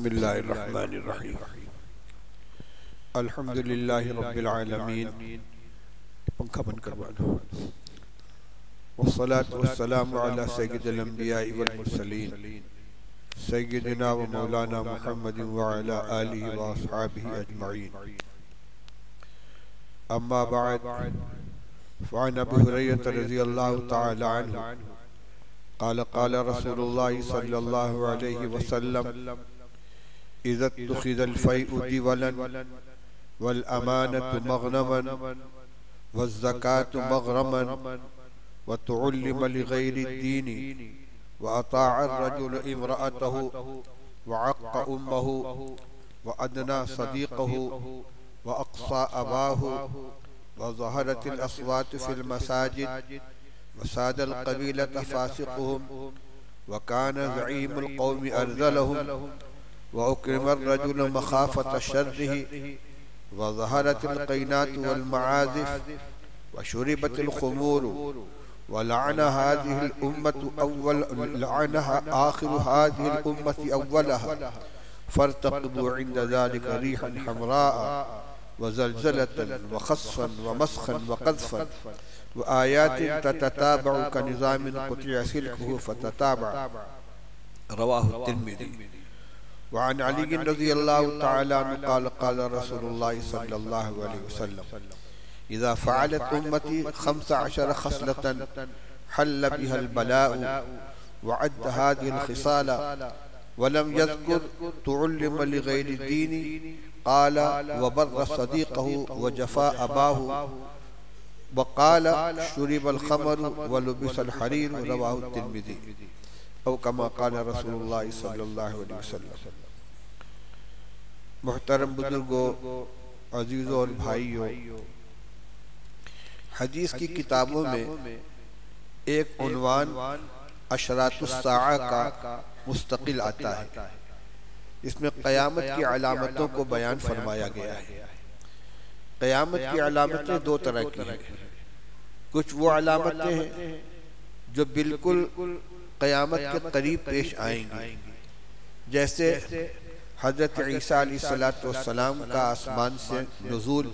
बिस्मिल्लाहिर्रहमानिर्रहीम अल्हम्दुलिल्लाहि रब्बिल आलमीन। पंखा बंद करवा लो। वस्सलातु वस्सलामु अला सय्यिदिल अंबिया'i वल मुरसलीन सय्यिदिना व मौलाना मुहम्मदिन व अला आलिहि व अस्हाबिहि अजमईन। अम्मा बअद फ़अन अबी हुरैरह रज़ियल्लाहु तआला अन्हु क़ाल क़ाल रसूलुल्लाहि सल्लल्लाहु अलैहि वसल्लम इज़ा तुख़िज़ल फ़ैउ दिवलन वल अमानतु मग़नमन वज़्ज़कातु मग़रमन व तुउल्लिम लिग़ैरि दीनी व अताअ अर्रजुलु इम्रअतहु व अक़्क़ उम्महु व अदना सदीक़हु व अक़्सा अबाहु व ज़हरतिल अस्वातु फ़िल मसाजिद व सादल क़बीलत फ़ासिक़ुहुम व कान ज़ईमुल क़ौमि अरज़लहुम व उक्रिमर रजुलु मख़ाफ़त शर्रिही व ज़हरतिल क़ैनातु वल मआज़िफ़ व शुरिबतिल ख़ुमूरु व लअना हाज़िहिल उम्मतु आख़िरु हाज़िहिल उम्मति अव्वलहा फ़र्तक़िबू इंद ज़ालिका रीहन हमराअ व ज़लज़लतन व ख़स्फ़न व मस्ख़न व क़ज़फ़न व आयातिन ततताबअ कनिज़ामिन क़ुतिअ सिल्कुहु फ़तताबअ। रवाहु तिर्मिज़ी। व अन अली रज़ियल्लाहु तआला अन्हु क़ाल क़ाल रसूलुल्लाहि सल्लल्लाहु अलैहि वसल्लम इज़ा फ़अलत उम्मती 15 ख़स्लतन हल्ल बिहल बलाउ व अद्द हाज़िहिल ख़िसाला व लम यज़कुर तुउल्लिम लिग़ैरि दीनी क़ाल व बर्र सदीक़हु व जफ़ा अबाहु व क़ाल शुरिबल ख़मरु व लुबिसल हरीरु। रवाहु तिर्मिज़ी। औ कमा क़ाल रसूलुल्लाहि सल्लल्लाहु अलैहि वसल्लम। मुहतरम बुजुर्गों, अजीज़ों और भाइयों, हदीस की किताबों में एक उन्वान अशरातुस्साआ का मुस्तकिल आता है। इसमें क़यामत की अलामतों को बयान फरमाया गया है। क़यामत की अलामतें दो तरह की हैं। कुछ वो अलामतें हैं जो बिल्कुल क़यामत के करीब पेश आएंगी, जैसे हज़रत ईसा अलैहिस्सलातु वस्सलाम का आसमान से नुज़ूल,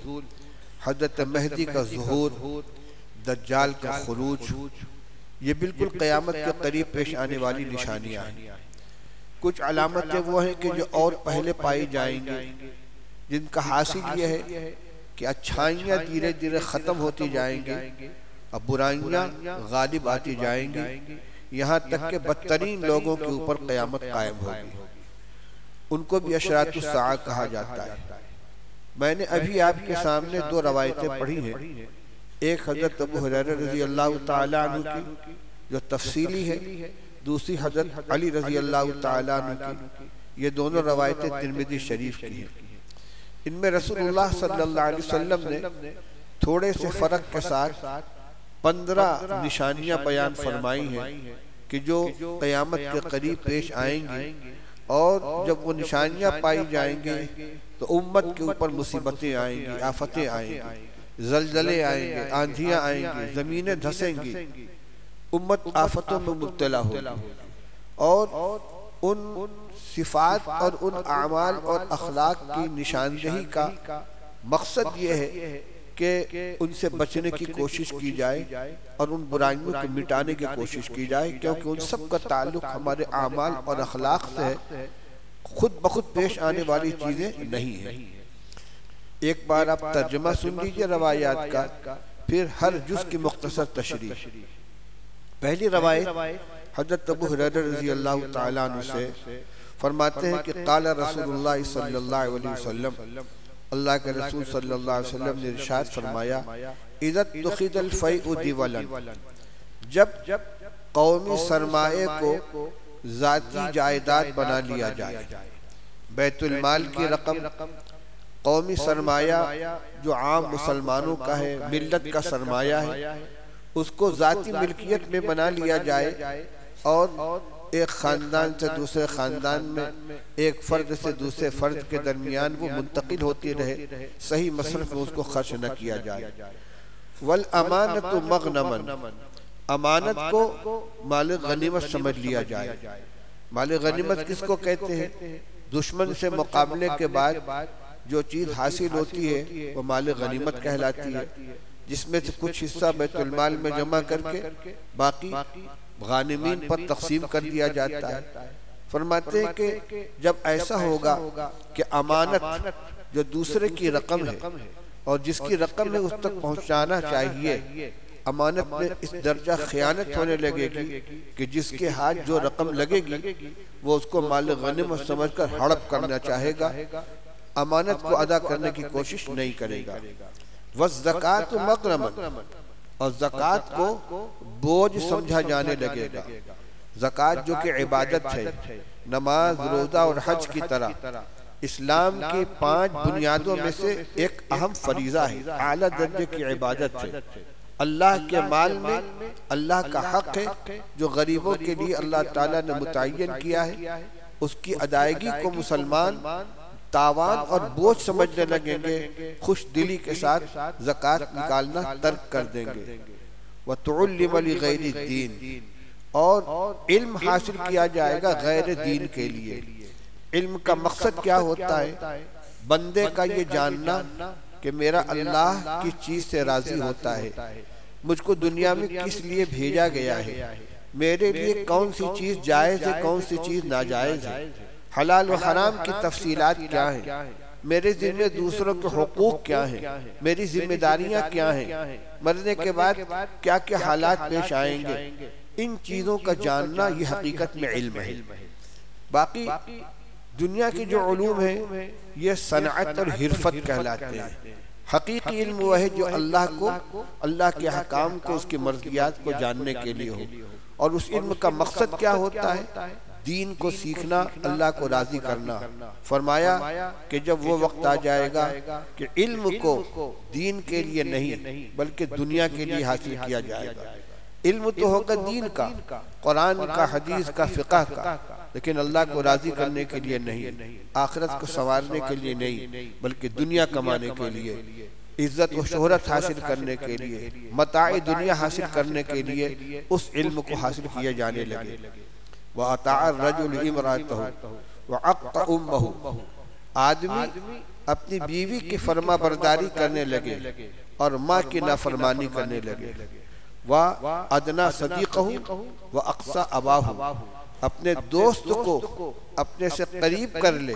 हज़रत महदी का ज़ुहूर, दज्जाल का खुरूज। ये बिल्कुल क़यामत के करीब पेश आने वाली निशानियाँ हैं। कुछ अलामतें वो हैं कि जो और पहले पाई जाएंगी, जिनका हासिल ये है कि अच्छाइयाँ धीरे धीरे ख़त्म होती जाएंगी और बुराइयाँ गालिब आती जाएंगी, यहाँ तक के बदतरीन लोगों के ऊपर क़यामत कायम होगी। उनको भी अशरातुस्साआ कहा जाता है। मैंने अभी आपके सामने दो रवायतें पढ़ी हैं। एक हज़रत अबू हुरैरा रज़ियल्लाहु तआला अन्हु की जो तफसीली है, दूसरी हज़रत अली रज़ियल्लाहु तआला अन्हु की। ये दोनों रवायतें तिर्मिज़ी शरीफ की हैं। इनमें रसूलुल्लाह सल्लल्लाहु अलैहि वसल्लम ने थोड़े से फ़र्क के साथ 15 निशानियां बयान फरमाई हैं कि जो क़यामत के करीब पेश आएंगी, और जब वो निशानियां पाई जाएंगी तो उम्मत के ऊपर मुसीबतें आएंगी, आफतें आएंगी, जलजले आएंगे, आंधियां आएंगी, ज़मीनें धसेंगी, उम्मत आफतों में मुब्तला होगी। और उन सिफात और उन आमाल और अखलाक की निशानदेही का मकसद ये है कि उनसे बचने की कोशिश की जाए और उन बुराइयों को मिटाने की कोशिश की जाए, क्योंकि उन सब का ताल्लुक हमारे आमाल और अखलाक से है, खुद बखुद पेश आने वाली चीज़ें नहीं है। एक बार आप तर्जुमा सुन लीजिए रवायात का, फिर हर जुज़ की मुख्तसर तशरीह। पहली रवायत हज़रत अबू हुरैरा रज़ियल्लाहु तआला अन्हु से फरमाते हैं कि क़ाल रसूलुल्लाह सल्लल्लाहु अलैहि वसल्लम, अल्लाह के रसूल सल्लल्लाहु अलैहि वसल्लम ने इरशाद फरमाया, इज़ा तुख़िज़ल फ़ैउ दिवलन, जब कौमी सरमाए को ज़ाती जायदाद बना लिया जाए, बैतुल माल की रकम, कौमी सरमाया जो आम मुसलमानों का है, मिल्लत का सरमाया है, उसको ज़ाती मिल्कियत में बना लिया जाए और एक ख़ानदान से दूसरे ख़ानदान में, एक फ़र्द से दूसरे फ़र्द के दरमियान वो मुंतकिल होती रहे, सही मसरफ़ में उसको खर्च न किया जाए। वल अमानतु मग़नमन, अमानत को माल गनीमत समझ लिया जाए। माल गनीमत किसको कहते हैं? दुश्मन से मुकाबले के बाद जो चीज हासिल होती है वो माल गनीमत कहलाती है, जिसमें से कुछ हिस्सा बैतुल माल में जमा करके बाकी गानिमीन पर तकसीम कर दिया जाता है। फरमाते हैं कि जब ऐसा होगा कि अमानत जो दूसरे की रकम है और जिसकी रकम है उस तक पहुंचाना चाहिए, अमानत में इस दर्जा खयानत होने लगेगी कि जिसके हाथ जो रकम लगेगी वो उसको माल गनीमत समझकर हड़प करना चाहेगा, अमानत को अदा करने की कोशिश नहीं करेगा। वस ज़कात मग़रमन, और ज़कात को बोझ समझा जाने लगेगा। ज़कात जो कि इबादत है, नमाज, रोज़ा और हज की तरह इस्लाम की 5 बुनियादों में से एक अहम फरीज़ा है, आला दर्जे की इबादत है। अल्लाह के माल में अल्लाह का हक है जो गरीबों के लिए अल्लाह ताला ने मुतय्यन किया है, उसकी अदायगी को मुसलमान तावान और बोझ समझने लगेंगे, खुश दिली के साथ ज़कात निकालना तर्क कर देंगे। व तुअल्लिम लिगैरि दीन, और इल्म हासिल किया जाएगा गैर दीन के लिए। इल्म का मकसद क्या होता है? बंदे का ये जानना कि मेरा अल्लाह किस चीज से राजी होता है, मुझको दुनिया में किस लिए भेजा गया है, मेरे लिए कौन सी चीज जायज है, कौन सी चीज नाजायज है, हलाल और हराम की तफसीलात क्या है, मेरे जिम्मे दूसरों के हुकूक क्या है, मेरी जिम्मेदारियां क्या हैं, मरने के बाद क्या क्या हालात पेश आएंगे, इन चीजों का जानना ये हकीकत में इल्म है। बाकी दुनिया की जो उलूम है ये सनअत और हिरफत कहलाते हैं। हकीकी इल्म वह है जो अल्लाह को, अल्लाह के अहकाम को, उसकी मर्जियात को जानने के लिए हो, और उस इल्म का मकसद क्या होता है? दीन को सीखना, अल्लाह को राजी करना। फरमाया कि जब वो वक्त आ जाएगा कि इल्म को दीन के लिए नहीं बल्कि दुनिया के लिए हासिल किया जाएगा। इल्म तो होगा दीन का, कुरान का, हदीस का, फिक़ह का, लेकिन अल्लाह को राजी करने के लिए नहीं, आखिरत को संवारने के लिए नहीं, बल्कि दुनिया कमाने के लिए, इज्जत व शोहरत हासिल करने के लिए, मताए दुनिया हासिल करने के लिए उस इल्म को हासिल किए जाने लगे। व अताअ रजुल इमरातहु व अक़्क़अ उम्महु, आदमी अपनी बीवी की फरमा बरदारी करने लगे और माँ की नाफरमानी करने लगे। व अदना सदीक़हु व अक़सा अबाहु, अपने दोस्त को अपने से करीब कर ले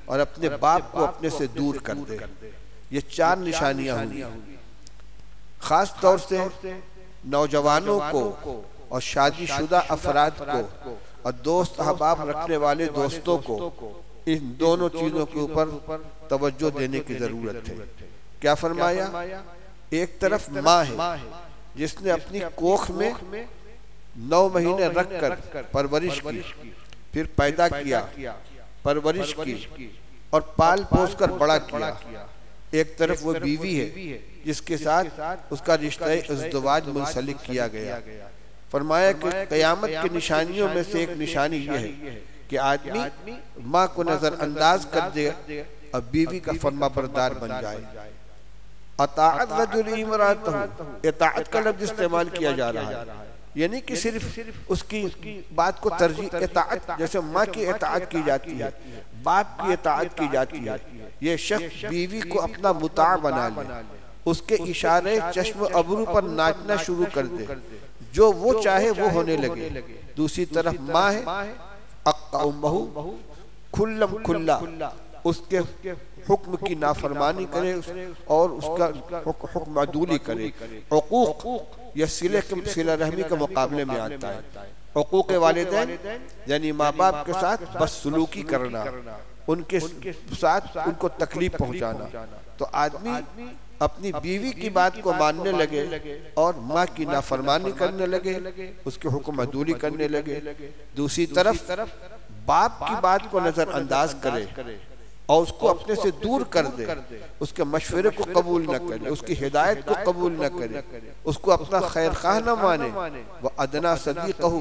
और अपने बाप को अपने से दूर कर दे। ये 4 निशानियां हुई। खास तौर से नौजवानों को और शादीशुदा अफराद को और दोस्त अहबाब रखने वाले दोस्तों को इन दोनों चीजों के ऊपर तवज्जो देने की जरूरत है। क्या फरमाया? एक तरफ माँ है जिसने अपनी कोख में 9 महीने रखकर परवरिश की, फिर पैदा किया, परवरिश की और पाल पोस कर बड़ा किया। एक तरफ वो बीवी है जिसके साथ उसका रिश्ता इज़्दिवाज मुंसलिक किया गया। फरमाया कि क़यामत की निशानियों में से एक निशानी यह है कि आदमी माँ को नजरअंदाज कर दे और बीवी का फरमाबरदार बन जाए। अताअत रजुल इमरातहु, इताअत का लफ्ज़ इस्तेमाल किया जा रहा है, यानी कि सिर्फ उसकी बात को तरजीह, इताअत जैसे माँ की इताअत की जाती है, बाप की इताअत की जाती है, ये शख्स बीवी को अपना मुता बना ले, उसके इशारे चश्म अबरू पर नाचना शुरू कर दे, जो वो चाहे वो होने लगे। दूसरी तरफ माँ है अक़्क़अ उम्महु, खुल्लम खुल्ला उसके हुक्म की नाफरमानी करे और उसका हुक्म अदूली करे। उक़ूक़ यह सिला रहमी के मुकाबले में आता है। उक़ूक़ वालिदैन यानी माँ बाप के साथ बदसलूकी करना, उनके साथ उनको तकलीफ पहुँचाना। तो आदमी अपनी बीवी की बात को मानने लगे और माँ की नाफरमानी करने लगे, उसके हुक्म अदूली करने लगे। दूसरी तरफ बाप की बात को नजरअंदाज करे और उसको अपने से दूर कर दे, उसके मशवरे को कबूल न करे, उसकी हिदायत को कबूल न करे, उसको अपना खैर खाह न माने। वह अदना सदीक़हु,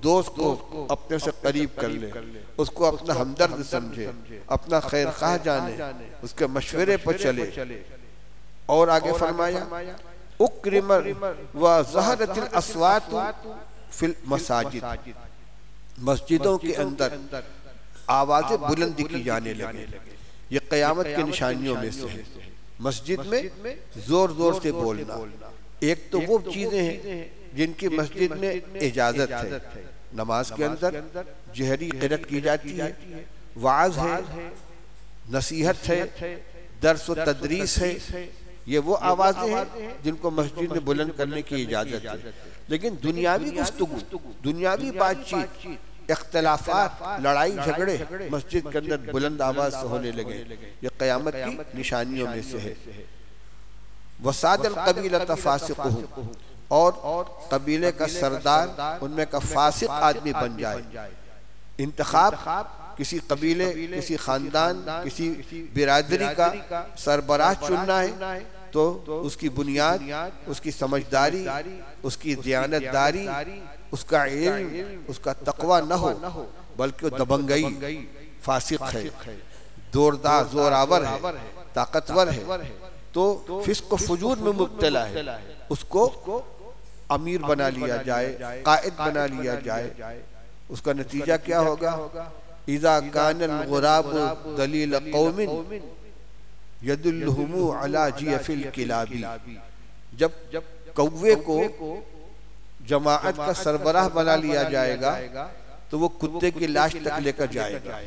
दोस्त को अपने से करीब कर ले, उसको अपना हमदर्द समझे, अपना खैर खाह जाने, उसके मशवरे पर चले। और आगे फरमाया उक्रिम व ज़हरतिल अस्वातु फिल मसाजिद, मस्जिदों के अंदर आवाजें बुलंद की जाने लगे। ये क़यामत की निशानियों में से है। मस्जिद में जोर जोर से बोलना। एक तो वो चीजें हैं जिनकी मस्जिद में इजाजत है, नमाज के अंदर जहरी क़िरात की जाती है, वाज है, नसीहत है, दर्स व तदरीस है। ये वो आवाजें हैं जिनको मस्जिद में बुलंद करने की इजाजत है। लेकिन दुनियावी गुफ्तगू, दुनियावी बातचीत, इख्तिलाफात, लड़ाई झगड़े मस्जिद के अंदर बुलंद आवाज से होने लगे। ये क़यामत की निशानियों में से है। वसादल कबीलत फासिक़ुहुम, और कबीले का सरदार उनमें का फासिक आदमी बन जाए। इंतखाब किसी कबीले, किसी खानदान, किसी बिरादरी का सरबराह चुनना है तो उसकी बुनियाद उसकी समझदारी, उसकी दयानतदारी, उसका इल्म, उसका तकवा न हो, बल्कि दबंगई, फासिक है, जोरावर है, ताकतवर है, तो फिस्क फुजूर में मुब्तला है, उसको अमीर बना लिया जाए, कायद बना लिया जाए। उसका नतीजा क्या होगा? इज़ा कानल गुराब दलील कौमिन यदुल्लुहुमु अला जियफिल किलाबी, जब कौवे को जमाअत का सरबराह बना लिया जाएगा तो वो कुत्ते की लाश तक लेकर जाएगा।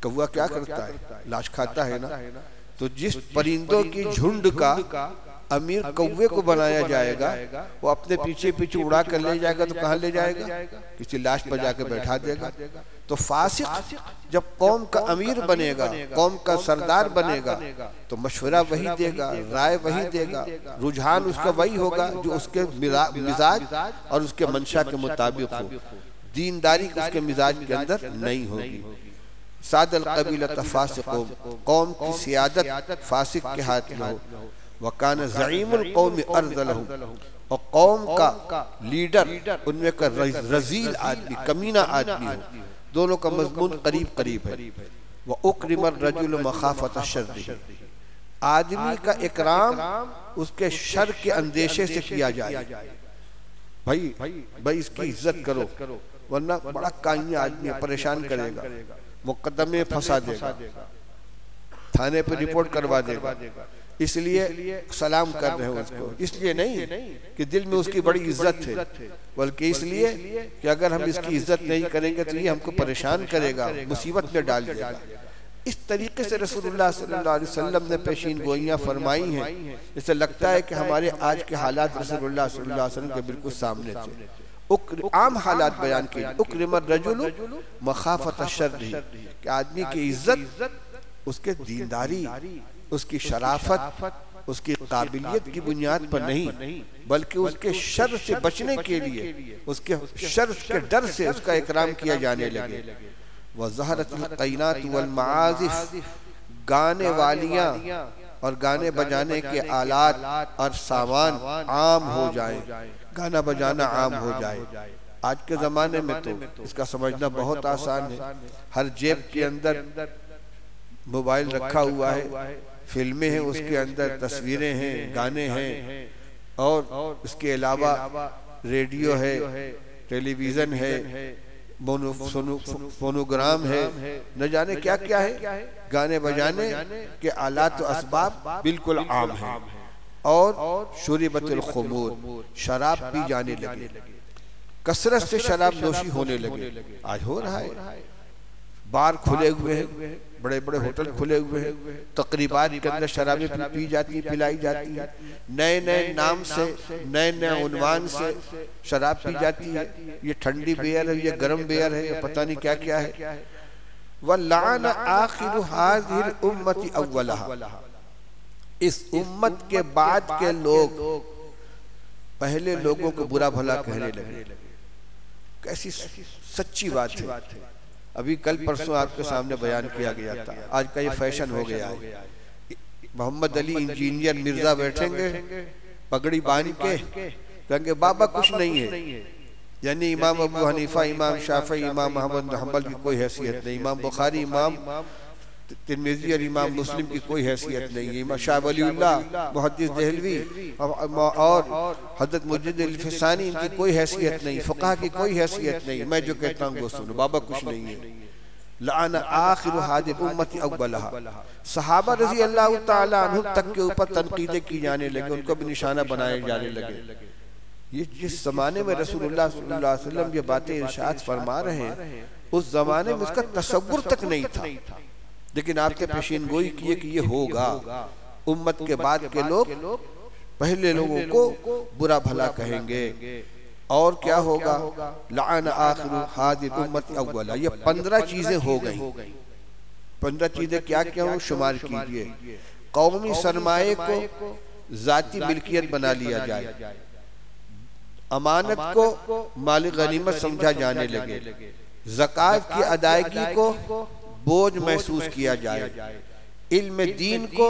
कौवा क्या करता है? लाश खाता है ना। तो जिस परिंदों की झुंड का अमीर कौवे को बनाया जाएगा, वो अपने पीछे पीछे उड़ा कर ले जाएगा तो कहाँ ले जाएगा? किसी लाश पर जाकर बैठा देगा। तो फासिक जब कौम का अमीर बनेगा, कौम का सरदार बनेगा, तो मशवरा वही देगा, राय वही देगा, रुझान उसका वही होगा जो उसके मिजाज और उसके मंशा के मुताबिक हो। दीनदारी उसके मिजाज के अंदर नहीं होगी। सादल कबीलत फासिक़ुम, कौम की सियादत फासिक के हाथ में हो। वकान ज़ईमुल कौम अर्ज़लहु, और कौम का लीडर उनमें का रजील आदमी, कमीना आदमी हो। दोनों का मजमून करीब करीब है। वह उक्रिमर रजुल मखाफत शर्र, आदमी का इकराम उसके शर के अंदेशे से किया जाए। भाई इसकी इज्जत करो, वरना बड़ा काइया आदमी परेशान करेगा, मुकदमे में फंसा देगा, थाने पर रिपोर्ट करवा देगा। इसलिए सलाम कर रहे हो उसको, इसलिए नहीं कि दिल में उसकी बड़ी इज्जत है, बल्कि इसलिए कि अगर हम इसकी इज्जत नहीं करेंगे तो ये हमको परेशान करेगा, मुसीबत में डाल देगा। इस तरीके से रसूलुल्लाह सल्लल्लाहु अलैहि वसल्लम ने पेशीन गोइयां फरमाई हैं। इससे लगता है कि हमारे आज के हालात रसूलुल्लाह सल्लल्लाहु अलैहि वसल्लम के बिल्कुल सामने थे। आम हालात बयान किए। उक्रिमर रजुल मखाफत शर्र, कि आदमी की इज्जत उसके दीनदारी, उसकी शराफत, उसकी काबिलियत की बुनियाद पर नहीं, बल्कि उसके शर से बचने के लिए, उसके शर के डर से उसका इकराम किया जाने लगे। वज़हरतुल क़ैनात वल मआज़िफ़, गाने वालियां और गाने बजाने के आलात और सामान आम हो जाए, गाना बजाना आम हो जाए। आज के ज़माने में तो इसका समझना बहुत आसान है। हर जेब के अंदर मोबाइल रखा हुआ है, फिल्में हैं, उसके अंदर तस्वीरें हैं, गाने हैं, और इसके अलावा रेडियो है, टेलीविज़न है, फोनोग्राम है, न जाने क्या क्या है। गाने बजाने के आलात व असबाब बिल्कुल आम है। और शुरिबतुल खुमूर, शराब पी जाने लगे, कसरत से शराब नोशी होने लगे। आज हो रहा है, बार खुले हुए हैं, बड़े बड़े होटल खुले हुए हैं, तकरीबात के अंदर शराबें पी जाती है, पिलाई जाती है, नए नए नाम से, नए नए उन्वान से शराब पी जाती है। ये ठंडी बियर है, ये गर्म बियर है, ये पता नहीं क्या क्या है। वल्लान आखिरु हाज़िल उम्मति अव्वलहा, इस उम्मत के बाद के लोग पहले लोगों को बुरा भला कहने लगे। कैसी सच्ची बात है। अभी कल परसों आपके सामने बयान किया गया था, आज का ये फैशन हो गया है। मोहम्मद अली इंजीनियर मिर्जा बैठेंगे पगड़ी बांध के, कहेंगे बाबा कुछ नहीं है। यानी इमाम अबू हनीफा, इमाम शाफी, इमाम अहमद बिन हंबल की कोई हैसियत नहीं, इमाम बुखारी, इमाम तिरमिज़ी और इमाम मुस्लिम की कोई हैसियत नहीं है, इमाम शाह वलीउल्लाह, मुहद्दिस देहलवी और हज़रत मुजद्दिद अल-फिसानी, इनकी कोई हैसियत नहीं, फ़क़ह की कोई हैसियत नहीं। मैं जो कहता हूँ वो सुनो, बाबा कुछ नहीं है। लाना आखिर हादिल उम्मती अव्वलहा। सहाबा रजी अल्लाह ताला अन्हुम तक के ऊपर तनकीदें की जाने लगे, उनको भी निशाना बनाए जाने लगे। ये जिस जमाने में रसूलुल्लाह सल्लल्लाहु अलैहि वसल्लम ये बातें इरशाद फरमा रहे हैं, उस जमाने में उसका तसव्वुर तक नहीं था, लेकिन आपके पेशीन गोई किए कि ये होगा। उम्मत के बाद के लोग पहले लोगों को बुरा भला कहेंगे, और क्या होगा, लाना आखिर हादिल उम्मती अव्वला। ये 15 चीजें हो गई। 15 चीजें क्या क्या हो, शुमार कीजिए। कौमी सरमाए को जाती मिल्कियत बना लिया जाए, अमानत को माली गनीमत समझा जाने लगे, ज़कात की अदायगी को बोझ महसूस किया जाए, इल्म दीन को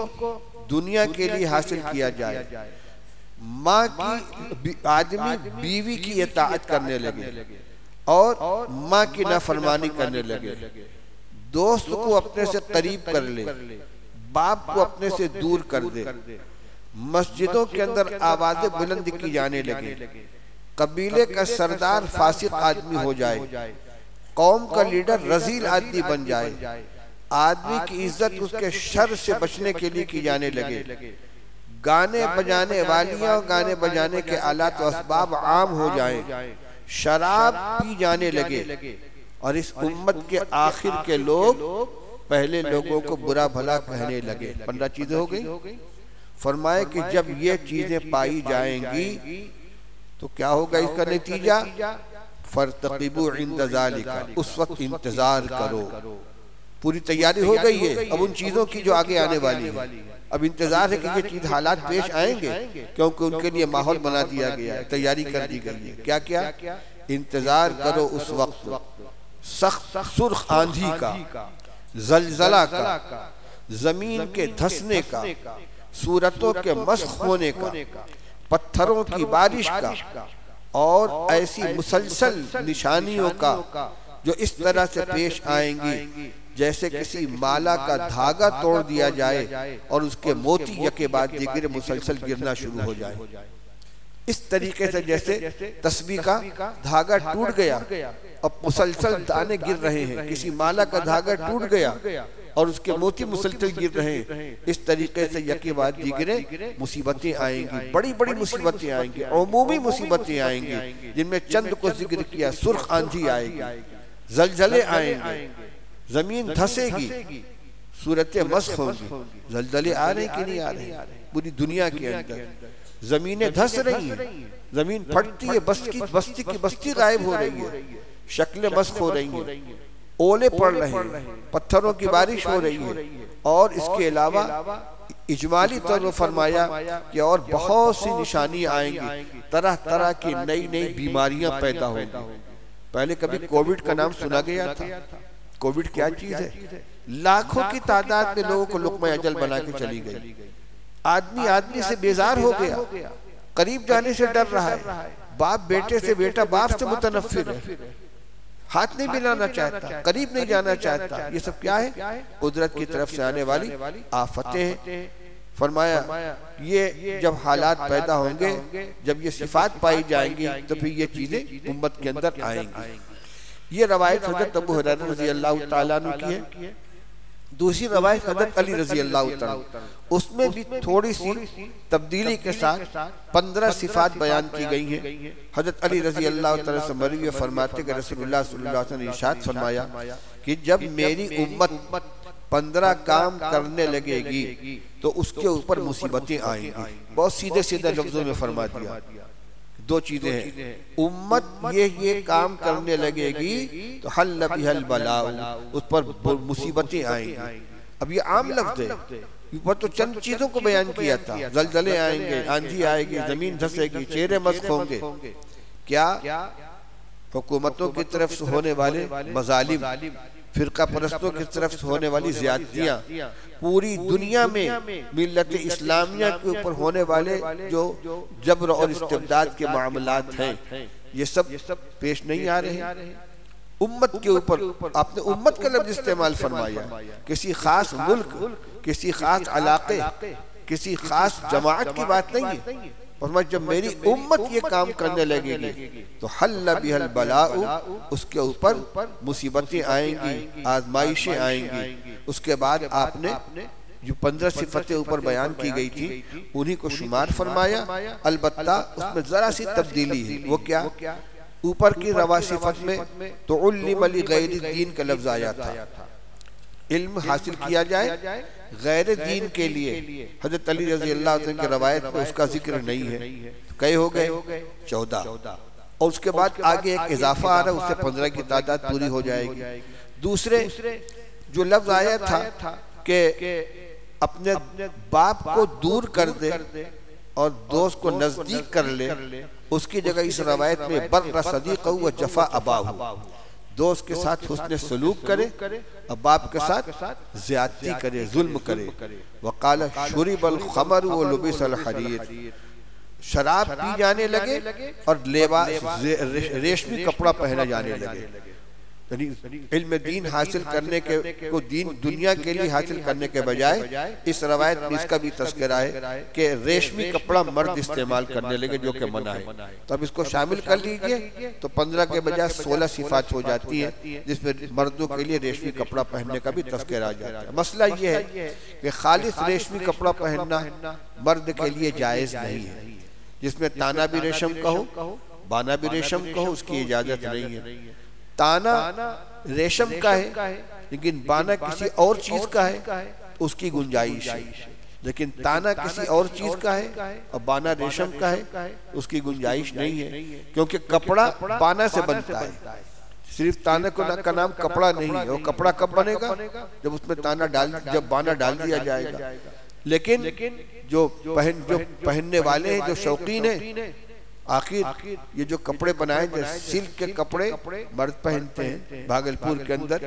दुनिया के लिए हासिल किया जाए, माँ की आदमी बीवी की इताअत करने लगे और माँ की नाफरमानी करने लगे, दोस्त को अपने से करीब कर ले, बाप को अपने से दूर कर दे, मस्जिदों के अंदर आवाजें बुलंद की जाने लगे, कबीले का सरदार फासिक आदमी हो जाए, कौम का लीडर रजील आदमी बन जाए, आदमी की इज्जत उसके शर से बचने के लिए की जाने लगे, गाने बजाने वालियां गाने बजाने के आलात व असबाब आम हो जाए, शराब पी जाने लगे, और इस उम्मत के आखिर के लोग पहले लोगों को बुरा भला कहने लगे। 15 चीजें हो गई। फरमाए कि जब ये चीजें पाई जाएंगी तो क्या होगा इसका नतीजा, फरतक़िबू इंद ज़ालिका, उस वक्त इंतजार करो। पूरी तैयारी हो गई है अब उन चीजों की जो आगे आने वाली है। अब इंतजार है कि ये चीज हालात पेश आएंगे, क्योंकि उनके लिए माहौल बना दिया गया है, तैयारी कर दी गई है। क्या क्या, इंतजार करो उस वक्त सख्त सुर्ख आंधी का, जलजला का, जमीन के धंसने का, सूरतों के मस्ख होने का, पत्थरों की बारिश का, और ऐसी मुसलसल निशानियों का जो इस तरह से पेश आएंगी जैसे किसी माला का धागा तोड़ दिया जाए और उसके मोती यके बाद दिगरे मुसलसल गिरना शुरू हो जाए। इस तरीके से जैसे तस्बीह का धागा टूट गया और मुसलसल दाने गिर रहे हैं, किसी माला का धागा टूट गया और उसके मोती मुसलसल गिर रहे हैं, इस तरीके से यके बाद दिगरे मुसीबतें आएंगी, बड़ी बड़ी मुसीबतें आएंगी, अमूमी मुसीबतें आएंगी, जिनमें चंद को जिक्र किया। सुर्ख आंधी आएगी, जलजले आएंगे, जमीन धंसेगी, सूरतें मस्ख होंगी। जलजले आ रहे कि नहीं आ रहे, पूरी दुनिया के अंदर जमीनें धंस रही हैं, जमीन फटती है, बस्ती की बस्ती गायब हो रही है, शक्लें मस्ख हो रही हैं, ओले पड़ रहे हैं, पत्थरों की बारिश हो रही है, और इसके अलावा इजमाली तौर पर फरमाया कि और बहुत सी निशानी आएंगी, तरह तरह की नई नई बीमारियां पैदा होंगी। पहले कभी कोविड का नाम सुना गया था? कोविड क्या चीज है? लाखों की तादाद में लोगों को लुक़्मा अजल बना के चली गई। आदमी आदमी से बेजार हो गया, करीब जाने से डर रहा है, बाप बेटे से, बेटा बाप से मुतनफ्फिर है, हाथ नहीं मिलाना चाहता, करीब नहीं जाना चाहता। ये सब क्या है? कुदरत की तरफ से आने वाली आफतें हैं। फरमाया ये जब हालात पैदा होंगे, जब ये सिफात पाई जाएंगी, तो फिर ये चीजें उम्मत के अंदर आएंगी। ये रवायत हज़रत अबू हुरैरा रज़ी अल्लाह तआला अन्हु की है। दूसरी रवायत हज़रत अली रज़ी अल्लाह तआला, उसमें भी थोड़ी सी तब्दीली के साथ 15 सिफात बयान की गई हैं। हज़रत अली रज़ी अल्लाह तआला से मरवी फरमाते कि रसूलुल्लाह सल्लल्लाहु अलैहि वसल्लम ने इरशाद फरमाया कि जब मेरी उम्मत 15 काम करने लगेगी तो उसके ऊपर मुसीबतें आएंगी। बहुत सीधे सीधे लफ्जों में फरमा दिया। 2 चीजें हैं, उम्मत ये काम करने लगेगी तो हल बिहल बलाउ, उस पर मुसीबतें आएंगी। अब ये आम लफ्ज है, ऊपर तो चंद चीजों को बयान किया था। जलजले आएंगे, आंधी आएगी, जमीन धंसेगी, चेहरे मस्ख होंगे। क्या? हुकूमतों की तरफ से होने वाले मजालिम, फिरका परस्तों की तरफ से होने वाली ज्यादतियां, पूरी दुनिया में मिल्लत इस्लामिया के ऊपर होने वाले जो जबर और इस्तिबदाद के मामलात हैं, ये सब पेश नहीं आ रहे उम्मत के ऊपर। आपने उम्मत का लफ्ज इस्तेमाल फरमाया, किसी खास मुल्क, किसी खास इलाके, किसी खास जमात की बात नहीं है। फरमाया जब मेरी उम्मत ये काम करने लगेगी तो हल्ला बिहल बलाउ, उसके ऊपर मुसीबतें आएंगी, आजमाइशें आएंगी। उसके बाद आपने जो 15 सिफतें ऊपर बयान की गई थी उन्हीं को शुमार फरमाया। अलबत्ता उसमें जरा सी तब्दीली है। वो क्या? ऊपर की रवा सिफत में तो उल्लिम अली गैर दीन का लफ्ज आया था, इल्म हासिल किया जाए गैर दीन के लिए। हजरत अली रजी अल्लाह अन्हु की रवायत में उसका जिक्र नहीं है। कई हो गए 14, और उसके बाद आगे एक इजाफा आ रहा है, उससे 15 की तादाद पूरी हो जाएगी। दूसरे जो लफ्ज आया था कि अपने बाप को दूर कर दे और दोस्त को नजदीक कर ले, उसकी जगह इस रवायत में बर्र सदीक़ व जफा अबाहु, दोस्त के साथ हुस्न सलूक करे और बाप के साथ ज्यादती करे, जुल्म करे। वक़ाल शुरिबल खमर व लुबिसल हरीर, शराब पी जाने लगे और लिबास रेशमी कपड़ा पहना जाने लगे। इल्म दीन हासिल करने के को दीन दुनिया के लिए हासिल करने के बजाय इस रवायत में इसका भी तस्करा है कि रेशमी कपड़ा मर्द इस्तेमाल करने लगे, जो कि मना है। तो अब इसको शामिल कर लीजिए तो 15 के बजाय 16 सिफात हो जाती है, जिसमें मर्दों के लिए रेशमी कपड़ा पहनने का भी तस्करा आ जाता है। मसला ये है कि खालिस रेशमी कपड़ा पहनना मर्द के लिए जायज नहीं है। जिसमें ताना भी रेशम का हो, बाना भी रेशम का हो, उसकी इजाजत नहीं है। ताना रेशम का है लेकिन बाना किसी और चीज का है, उसकी गुंजाइश है। लेकिन ताना किसी और चीज का है और बाना रेशम का है, उसकी गुंजाइश नहीं है। क्योंकि कपड़ा बाना से बनता है, सिर्फ ताने को का नाम कपड़ा नहीं है। वो कपड़ा कब बनेगा? जब उसमें जब बाना डाल दिया जाएगा। लेकिन जो पहनने वाले हैं, जो शौकीन है, आखिर ये जो कपड़े बनाए जाए, सिल्क के कपड़े मर्द पहनते हैं। भागलपुर के अंदर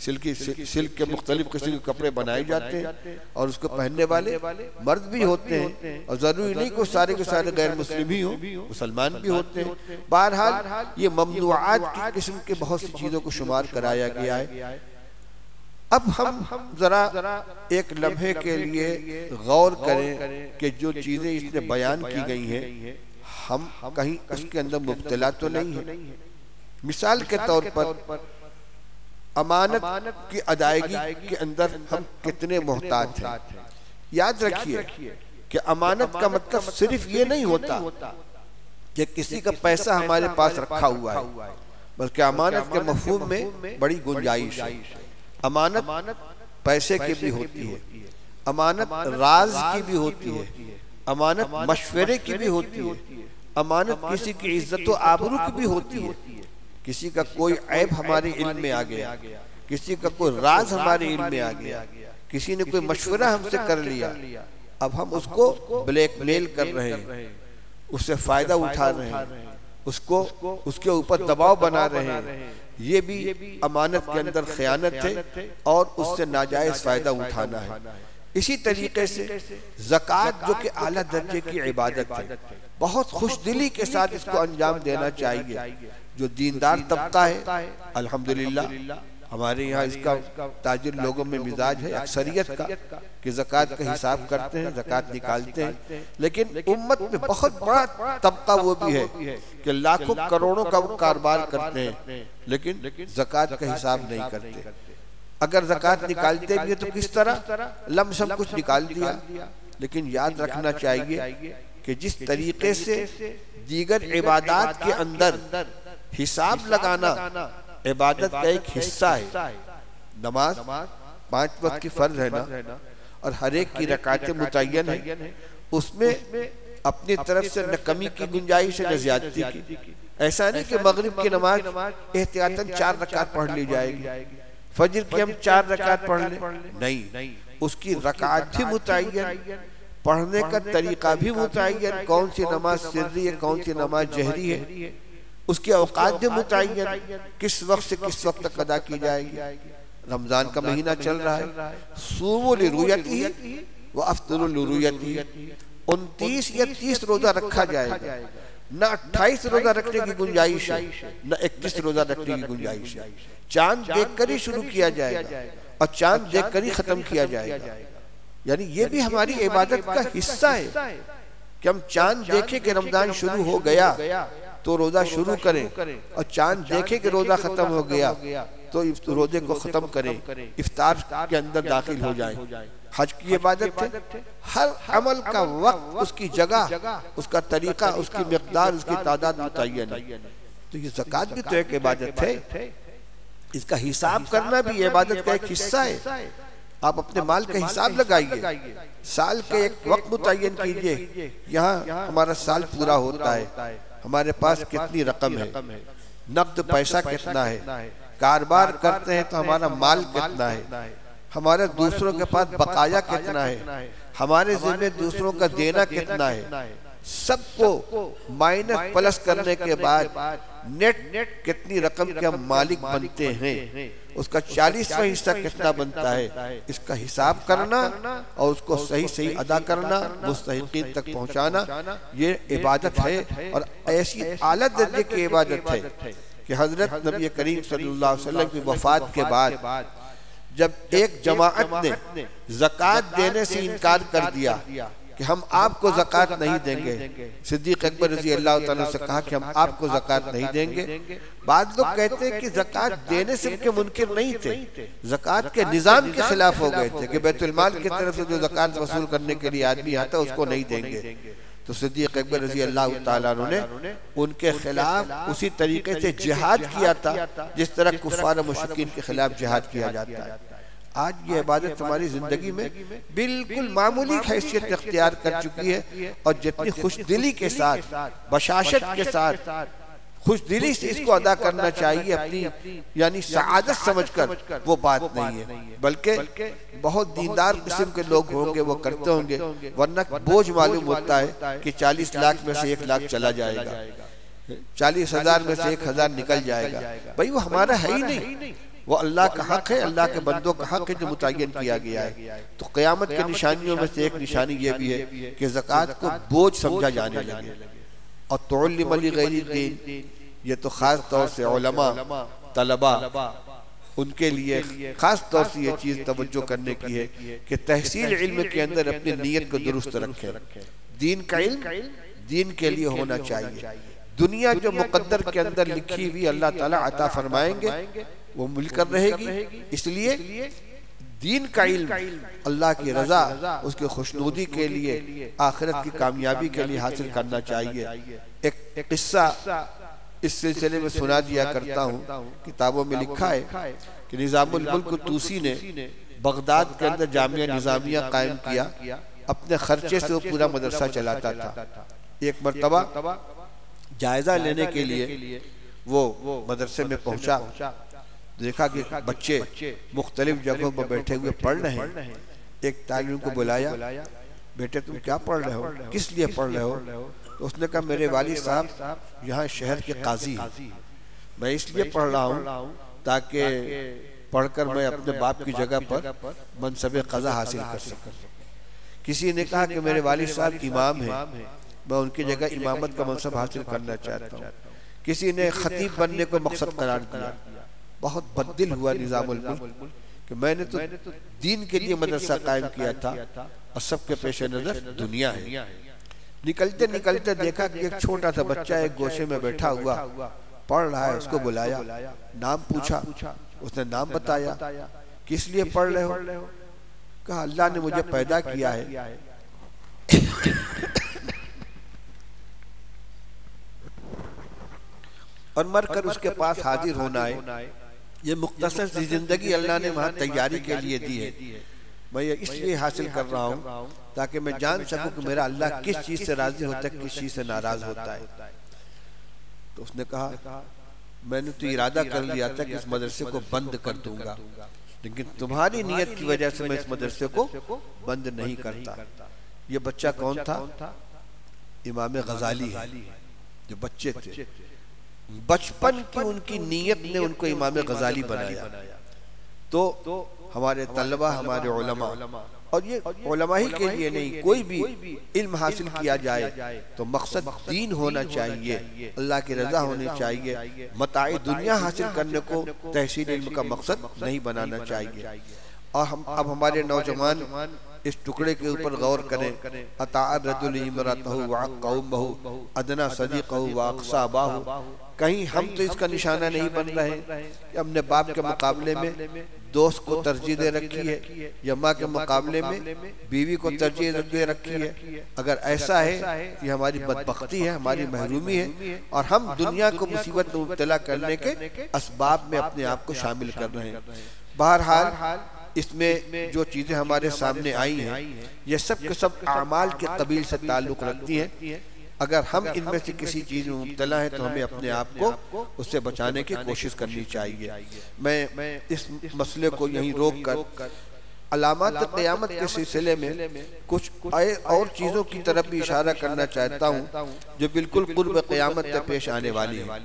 सिल्क के मुख्तलिफ किस्म के कपड़े बनाए जाते हैं और उसको पहनने वाले मर्द भी होते हैं। और जरूरी नहीं को सारे के सारे गैर मुस्लिम ही हो, मुसलमान भी होते हैं। बहरहाल ये ममनुआत की किस्म के बहुत सी चीजों को शुमार कराया गया है। अब हम जरा एक लम्हे के लिए गौर करें कि जो चीजें इसमें बयान की गई हैं हम कहीं उसके अंदर मुब्तला तो नहीं है। मिसाल के तौर पर अमानत की अदायगी के अंदर हम कितने मोहताज हैं। याद रखिए कि अमानत का मतलब सिर्फ ये नहीं होता कि किसी का पैसा हमारे पास रखा हुआ है, बल्कि अमानत के मफहूम में बड़ी गुंजाइश है। अमानत पैसे की भी होती है, अमानत राज की भी होती है, अमानत मशवरे की भी होती है, अमानत किसी की इज्जत व आबरू की भी होती है। किसी का कोई ऐब हमारे इल्म में आ गया, किसी का कोई राज हमारे इल्म में आ गया, किसी ने कोई मशवरा हमसे कर लिया, अब हम उसको ब्लैकमेल कर रहे हैं, उससे फायदा उठा रहे हैं, उसको उसके ऊपर दबाव बना रहे हैं। ये भी अमानत के अंदर खयानत है और उससे नाजायज फायदा उठाना है। इसी तरीके से ज़कात जो कि आला दर्जे की इबादत है, बहुत खुशदिली के साथ इसको अंजाम देना चाहिए। जो दीनदार तबका है, अल्हम्दुलिल्लाह हमारे यहाँ इसका ताजिर लोगों में मिजाज है अक्सरियत का कि ज़कात का हिसाब करते हैं, ज़कात निकालते हैं। लेकिन उम्मत में बहुत बड़ा तबका वो भी है कि लाखों करोड़ों का वो कारोबार करते हैं लेकिन ज़कात का हिसाब नहीं करते। अगर ज़कात निकालते भी है तो किस तरह लमसम कुछ निकाल दिया। लेकिन याद रखना चाहिए कि जिस तरीके से दीगर इबादत के अंदर हिसाब लगाना इबादत का एक हिस्सा है, नमाज 5 वक्त की फर्ज है ना, और हर एक की रकातें मुतय्यन है, उसमें अपनी तरफ से न कमी की गुंजाइश है न ज्यादती की। ऐसा नहीं कि मगरिब की नमाज एहतियातन 4 रकात पढ़ ली जाएगी, फजर की हम 4 रकात पढ़ लें, नहीं, उसकी रकात भी मुतय्यन, पढ़ने का तरीका भी मुतय्यन, कौन सी नमाज सिर्री है, कौन सी नमाज जहरी है, उसके औकात भी मुतय्यन, किस वक्त से किस वक्त तक अदा की जाएगी। रमजान का महीना चल रहा है, सूमू लिरुयती व अफ्तरू लिरुयती, 29 या 30 रोजा रखा जाएगा, न 28 रोजा रखने की गुंजाइश है, न 31 रोजा रखने की गुंजाइश है। चांद देखकर ही शुरू किया जाएगा और चांद देखकर ही खत्म किया जाएगा। यानी ये भी हमारी इबादत का हिस्सा है। कि हम चांद देखे कि रमजान शुरू हो गया तो रोजा शुरू करें, और चांद देखे कि रोजा खत्म हो गया तो रोजे को खत्म करें, इफ्तार के अंदर दाखिल हो जाएं। हज की इबादत है, हर अमल का वक्त, उसकी जगह, उसका तरीका, उसकी मिक़दार, उसकी तादाद मुतय्यन है। तो ये ज़कात भी तो एक इबादत है, इसका हिसाब करना भी इबादत का एक हिस्सा है। आप अपने माल का हिसाब लगाइए, साल के एक वक्त मुतय्यन कीजिए, यहाँ हमारा साल पूरा होता है, हमारे पास कितनी रकम है, नकद पैसा कितना है, कारोबार करते हैं तो हमारा माल कितना है, हमारे दूसरों के पास बकाया कितना है, हमारे जिम्मे दूसरों का देना कितना है, सबको माइनस प्लस करने के बाद नेट कितनी रकम के हम मालिक बनते हैं, उसका 40वां हिस्सा कितना बनता है, इसका हिसाब करना और उसको सही सही अदा करना, मुस्तहिकीन तक पहुंचाना, ये इबादत है। और ऐसी आला दर्जे की इबादत है कि हजरत नबी करीम सल्लल्लाहु अलैहि वसल्लम की वफात के बाद जब एक जमाअत ने ज़कात देने से इनकार कर दिया कि हम आपको ज़कात नहीं देंगे, सिद्दीक़ अकबर रज़ी अल्लाह ताला से कहा कि हम आपको ज़कात नहीं देंगे। बाद लोग कहते हैं कि ज़कात देने से उनके मुनकिर नहीं थे, ज़कात के निज़ाम के खिलाफ हो गए थे कि बैतुल माल की तरफ से जो ज़कात वसूल करने के लिए आदमी आता उसको नहीं देंगे। तो सिद्दीक़ अकबर रज़ी अल्लाह ताला ने उनके खिलाफ उसी तरीके से जिहाद किया था जिस तरह कुफ़ार मुशरिकीन के खिलाफ जिहाद किया जाता है। आज ये इबादत हमारी जिंदगी में बिल्कुल मामूली हैसियत इख्तियार कर चुकी है, और जितनी खुशदिली के साथ, बशाशत के साथ, खुशदिली से इसको अदा करना चाहिए अपनी यानी सआदत समझकर, वो बात नहीं है। बल्कि बहुत दीनदार किस्म के लोग होंगे वो करते होंगे, वरना बोझ मालूम होता है कि 40 लाख में से 1 लाख चला जाएगा, 40,000 में से 1,000 निकल जाएगा। भाई वो हमारा है ही नहीं, वो अल्लाह का हक है, अल्लाह के बंदों का हक है जो मुतय्यन किया गया है। तो क़यामत की निशानियों में से एक निशानी ये भी है कि ज़कात को बोझ समझा जाने लगे। और तुअल्लिम लिग़ैरि दीन, ये तो खास तौर से उलमा, तलबा, उनके लिए खास तौर से ये चीज तवज्जो करने की है कि तहसील इल्म के अंदर अपनी नीयत को दुरुस्त रखें। दीन का इल्म दीन के लिए होना चाहिए। दुनिया जो मुकद्दर के अंदर लिखी हुई अल्लाह ताला अता फरमाएंगे वो मिलकर रहेगी, इसलिए दीन का इल्म अल्लाह की रजा, उसकी खुशनुदी के लिए, आखिरत की कामयाबी के लिए हासिल करना चाहिए। एक किस्सा इस सिलसिले में सुना दिया करता हूँ, किताबों में लिखा है कि निज़ामुल मुल्क तूसी ने बगदाद के अंदर जामिया निज़ामिया कायम किया, अपने खर्चे से वो पूरा मदरसा चलाता था। एक मरतबा जायजा लेने के लिए वो मदरसे में पहुंचा, देखा कि बच्चे मुख्तलिफ जगहों पर बैठे हुए पढ़ रहे हैं। एक तालिब को बुलाया, बेटे तुम क्या पढ़ रहे हो, किस लिए पढ़ रहे हो? तो उसने कहा मेरे वालिद साहब यहाँ शहर के काजी हैं, मैं इसलिए पढ़ रहा हूँ ताकि पढ़कर मैं अपने बाप की जगह पर मनसब क़ज़ा हासिल कर सकूं। किसी ने कहा कि मेरे वालिद साहब इमाम हैं, मैं उनकी जगह इमामत का मनसब हासिल करना चाहता हूँ। किसी ने खतीब बनने को मकसद करार दिया। बहुत बददिल हुआ निज़ामुल मुल्क कि मैंने तो दीन के लिए मदरसा कायम किया था और सबके पेश नजर दुनिया है। निकलते निकलते देखा कि एक छोटा सा बच्चा एक गोशे में बैठा हुआ पढ़ रहा है। उसको बुलाया, नाम पूछा, उसने नाम बताया। किस लिए पढ़ रहे हो? कहा अल्लाह ने मुझे पैदा किया है और मरकर उसके पास हाजिर होना है। ये मुख्तसर सी जिंदगी अल्लाह ने वहाँ तैयारी के लिए दी है। मैं ये इसलिए हासिल कर रहा हूँ ताकि मैं जान सकूं कि मेरा अल्लाह किस चीज से राजी होता है, किस चीज से नाराज होता है। तो उसने कहा मैंने तो इरादा कर लिया था कि इस मदरसे को बंद कर दूंगा, लेकिन तुम्हारी नीयत की वजह से मैं इस मदरसे को बंद नहीं करता। ये बच्चा कौन था? इमाम गजाली है। जो बच्चे थे, बचपन की उनकी नीयत ने उनको इमाम गजाली बनाया। तो हमारे तलबा, हमारे उलमा, और ये उलमा ही के लिए नहीं, कोई भी इल्म हासिल किया जाए तो मकसद दीन होना चाहिए, अल्लाह की रजा होनी चाहिए। मताए दुनिया हासिल करने को तहसील इल्म का मकसद नहीं बनाना चाहिए। और हम अब हमारे नौजवान इस टुकड़े के ऊपर गौर करें। अताअर रजुल इमरतहु व कौमहु अदना सदीक़हु व अक़साबाहु, कहीं हम तो इसका निशाना नहीं बन रहे कि हमने बाप के मुकाबले में दोस्त को तरजीह दे रखी है या माँ के मुकाबले में बीवी को तरजीह दे रखी है। अगर ऐसा है कि हमारी बदबख्ती है, हमारी महरूमी है और हम दुनिया को मुसीबत में मुब्तला करने के असबाब में अपने आप को शामिल कर रहे हैं। बहरहाल इसमें जो चीजें हमारे सामने आई हैं ये सब के सब आमाल के कबील से ताल्लुक रखती हैं। अगर हम इनमें से किसी चीज में मुब्तला है तो हमें अपने आप को उससे बचाने की कोशिश करनी चाहिए। मैं इस मसले को यहीं रोक कर अलामात क़यामत के सिलसिले में कुछ और चीजों की तरफ भी इशारा करना चाहता हूँ जो बिल्कुल कुर्ब क़यामत में पेश आने वाली है।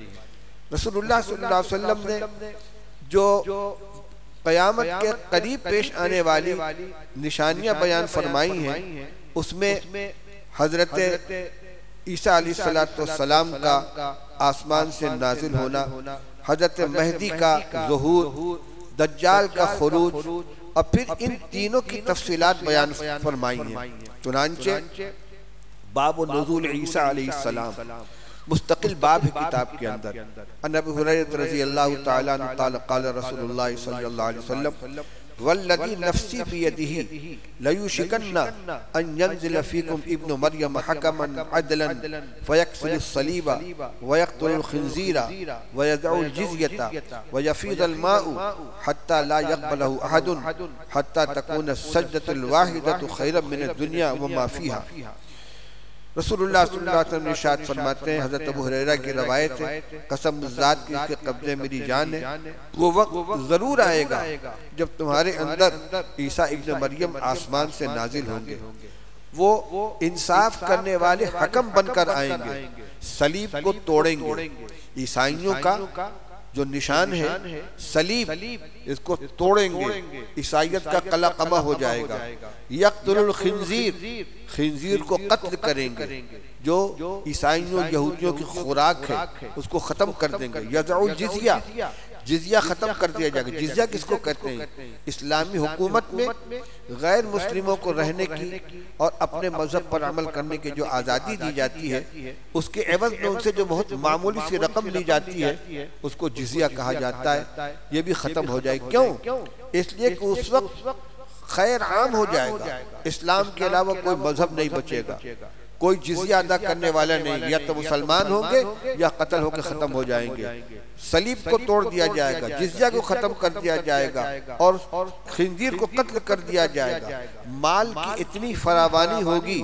रसूलुल्लाह सल्लल्लाहु अलैहि वसल्लम ने जो क़यामत के करीब पेश आने वाली निशानियां बयान फरमाई हैं उसमें हजरत ईसा अलैहिस्सलाम का आसमान से नाजिल होना, हजरत मेहदी का ज़ुहूर, दज्जाल का खुरूज और फिर इन तीनों की तफसीलात बयान फरमाई हैं। चुनांचे बाब नुज़ूल ईसा अलैहिस्सलाम मुस्तकिल बाब है किताब के अंदर। अन अबू हुरैरा रज़ियल्लाहु तआला अन्हु क़ाल क़ाल रसूलुल्लाह सल्लल्लाहु अलैहि वसल्लम वल्लज़ी नफ़्सी बियदिही लयुशिकन्ना अन यंज़िल फ़ीकुम इब्नु मरियम हकमन अदलन फ़यक्सिरु सलीबा वयक़्तुलुल ख़िंज़ीरा वयदउल जिज़यता वयफ़ीज़ुल माउ हत्ता ला यक़बलहु अहदुन हत्ता तकून सज्दतुल वाहिदतु खैरन मिनद दुनिया व मा फ़ीहा। रसूलुल्लाह सल्लल्लाहु अलैहि वसल्लम इरशाद फरमाते हैं, हज़रत अबू हुरैरा की रवायत है, कसम ज़ात की इसके कब्ज़े मेरी जान है, वो वक्त ज़रूर आएगा जब तुम्हारे अंदर ईसा इब्न मरियम आसमान से नाजिल होंगे। वो इंसाफ करने वाले हकम बनकर आएंगे, सलीब को तोड़ेंगे। ईसाइयों का जो निशान है सलीब, इसको तोड़ेंगे, ईसाइयत का कला कमा हो जाएगा। यक़्तुलुल खिंजीर, खिंजीर को कत्ल करेंगे, जो ईसाइयों यहूदियों की खुराक है उसको खत्म कर देंगे। यज़उल जिज़िया, जिज़िया खत्म कर दिया जाएगा। जिज़िया किसको कहते हैं? इस्लामी हुकूमत में गैर मुस्लिमों को रहने की और अपने मजहब पर अमल करने की जो आज़ादी दी जाती है उसके एवज में उनसे जो बहुत मामूली सी रकम ली जाती है उसको जिज़िया कहा जाता है। ये भी खत्म हो जाए। क्यों? इसलिए कि उस वक्त खैर आम हो जाएगा, इस्लाम के अलावा कोई मजहब नहीं बचेगा, कोई जिज़िया अदा करने वाला नहीं, या तो मुसलमान होंगे या कत्ल होकर खत्म हो जाएंगे। सलीब को तोड़ दिया जाएगा, जिज़िया को खत्म कर दिया जाएगा और खिंजीर को कत्ल कर दिया जाएगा। माल की इतनी फरावानी होगी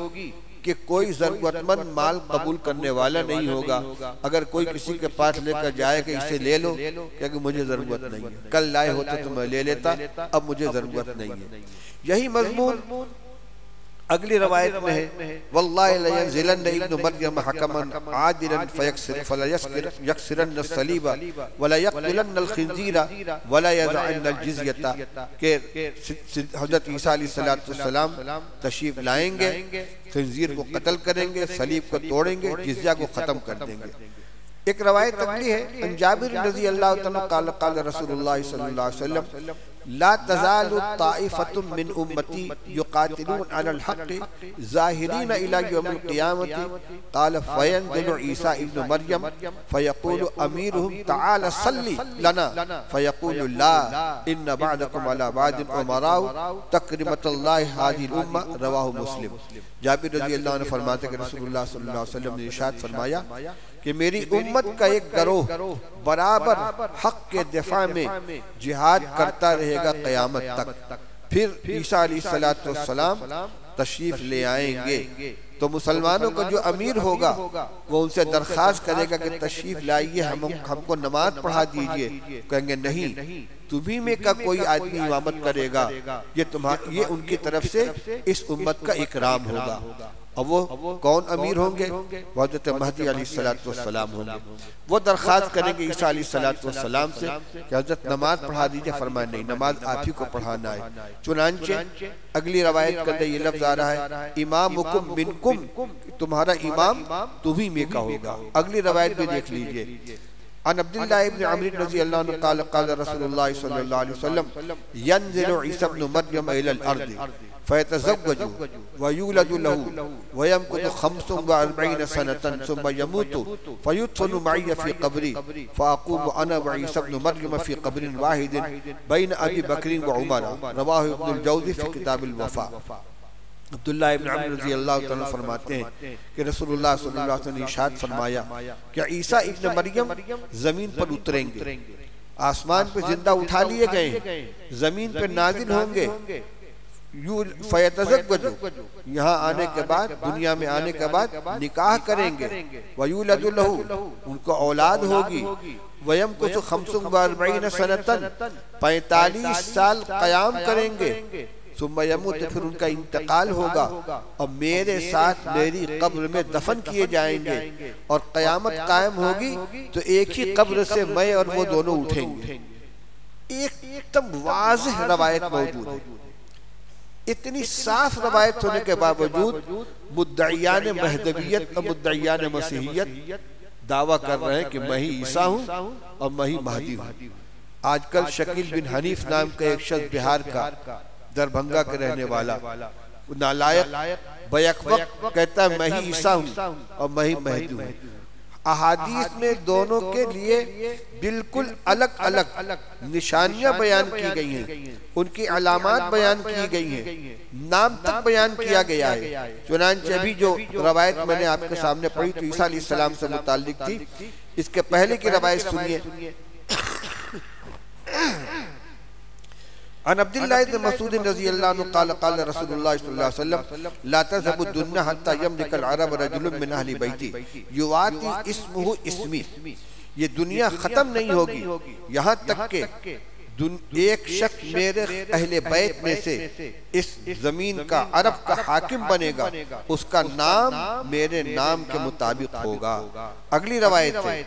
कि कोई जरूरतमंद माल कबूल करने वाला नहीं होगा। अगर कोई किसी के पास लेकर जाए कि इसे ले लो, क्योंकि मुझे जरूरत नहीं है, कल लाए होते तो मैं ले लेता, अब मुझे जरूरत नहीं है। यही मजमून अगली रवायत में है, वल्लाहि लयंज़िलन्न इब्नु मरियम हकमन आदिलन फयक्सिरन्न सलीबा वला यक़्तुलन्नल खिंज़ीरा वला यज़अन्नल जिज़यता, के हज़रत ईसा अलैहिस्सलाम तशरीफ लाएंगे, खिंज़ीर को कत्ल करेंगे, सलीब को तोड़ेंगे, जिज़िया को खत्म कर देंगे। एक रवायत अगली है, जाबिर रज़ियल्लाहु तआला क़ाल क़ाल रसूलुल्लाह सल्लल्लाहु अलैहि वसल्लम ला तज़ालु ताइफ़तुम मिन उम्मती युक़ातिलून अलल हक़्क़ि ज़ाहिरीन इला यौमिल क़ियामति क़ाल फ़यंज़िलु ईसा इब्नु मरियम फ़यक़ूलु अमीरुहुम तआला सल्ली लना फ़यक़ूलु ला इन्न बअदकुम अला बअदिन उमराउ तक़रिमतुल्लाहि हाज़िहिल उम्मा, रवाहु मुस्लिम। जाबिर रज़ियल्लाहु अन्हु फरमाते हैं कि रसूलुल्लाह सल्लल्लाहु अलैहि वसल्लम ने इरशाद फरमाया कि मेरी उम्मत का एक गिरोह बराबर हक के दिफा में जिहाद करता रहेगा क़यामत तक। फिर ईसा अलैहिस्सलाम तशरीफ ले आएंगे तो मुसलमानों का जो अमीर होगा वो उनसे दरख्वास्त करेगा कि तशरीफ लाइए, हमको नमाज पढ़ा दीजिए। कहेंगे नहीं, तुम्ही में का कोई आदमी इमामत करेगा, ये उनकी तरफ से इस उम्मत का इकराम होगा। और वो कौन अमीर होंगे? हज़रत महदी अलैहिस्सलाम होंगे। वो दरख्वास्त करेंगे ईसा अलैहिस्सलाम से कि हज़रत नमाज पढ़ा दीजिए। फरमाए नहीं, नमाज आप ही को पढ़ाना है। चुनांचे अगली रवायत के अंदर ये लफ्ज़ आ रहा है, इमामुकुम मिनकुम, तुम्हारा इमाम तुम्ही में का होगा। अगली रवायत भी देख लीजिए, अन अब्दुल्लाह इब्न अम्र रज़ियल्लाहु अन्हु क़ाल क़ाल रसूलुल्लाह सल्लल्लाहु अलैहि वसल्लम यंज़िलु ईसा इब्न मरियम इलल अर्द फयतज़व्वजु व यूलदु लहु व यमकुतु 45 सनतन सुम्मा यमूतु फयुदफनु मई फी क़ब्री फ़अक़ूमु अना व ईसा इब्न मरियम फी क़ब्रिन वाहिदिन बैन अबी बकर व उमर रवाहु इब्नुल जौज़ी फी किताबिल वफ़ा। अब्दुल्लाह इब्न अम्र रज़ियल्लाहु तआला फरमाते हैं कि रसूलुल्लाह सल्लल्लाहु अलैहि वसल्लम ने इरशाद फरमाया कि ईसा इब्न मरियम जमीन पर उतरेंगे, आसमान पे जिंदा उठा लिए गए, जमीन पे नाजिल होंगे, फयतज़व्वजु यहाँ आने के बाद, दुनिया में आने के बाद निकाह करेंगे, वयूलदु लहु उनको औलाद होगी, वयमकुसु 45 सनतन 45 साल क़याम करेंगे, सुम्मा यमूत फिर उनका इंतकाल होगा और मेरे साथ मेरी कब्र में दफन किए जाएंगे और क़यामत कायम होगी तो एक ही कब्र से मैं और वो दोनों उठेंगे। एकदम वाज़ेह रवायत मौजूद है। इतनी साफ रवायत होने के बावजूद मुद्दईयान महदवियत और मुद्दईयान मसीहियत दावा कर रहे हैं कि मैं ही ईसा हूँ और मैं ही महदी हूँ। आजकल शकील बिन हनीफ नाम का एक शख्स बिहार का दरभंगा के रहने वाला नालायक बैकवक्त कहता है मैं ही ईसा हूँ और मैं ही महदी हूँ। अहादीस में दोनों के लिए बिल्कुल अलग अलग निशानियां बयान की गई हैं, उनकी अलामात बयान की गई हैं, नाम तक बयान किया गया है। चुनांचे अभी जो रवायत मैंने आपके सामने पढ़ी तो ईसा अलैहिस्सलाम से मुताल्लिक थी, इसके पहले की रवायत सुनिए। अन अब्दुल्लाह इब्न मसूद रज़ियल्लाहु अन्हु क़ाल क़ाल रसूलुल्लाह सल्लल्लाहु अलैहि वसल्लम ला तज़हबु दुन्या हत्ता यमलिकल अरब रजुलुन मिन अहली बैती युवाती इस्मुहु इस्मी। ये दुनिया खत्म नहीं होगी यहाँ तक के एक शख्स मेरे अहले बैत में से इस जमीन का, अरब का हाकिम बनेगा, उसका नाम मेरे नाम के मुताबिक होगा। अगली रवायत है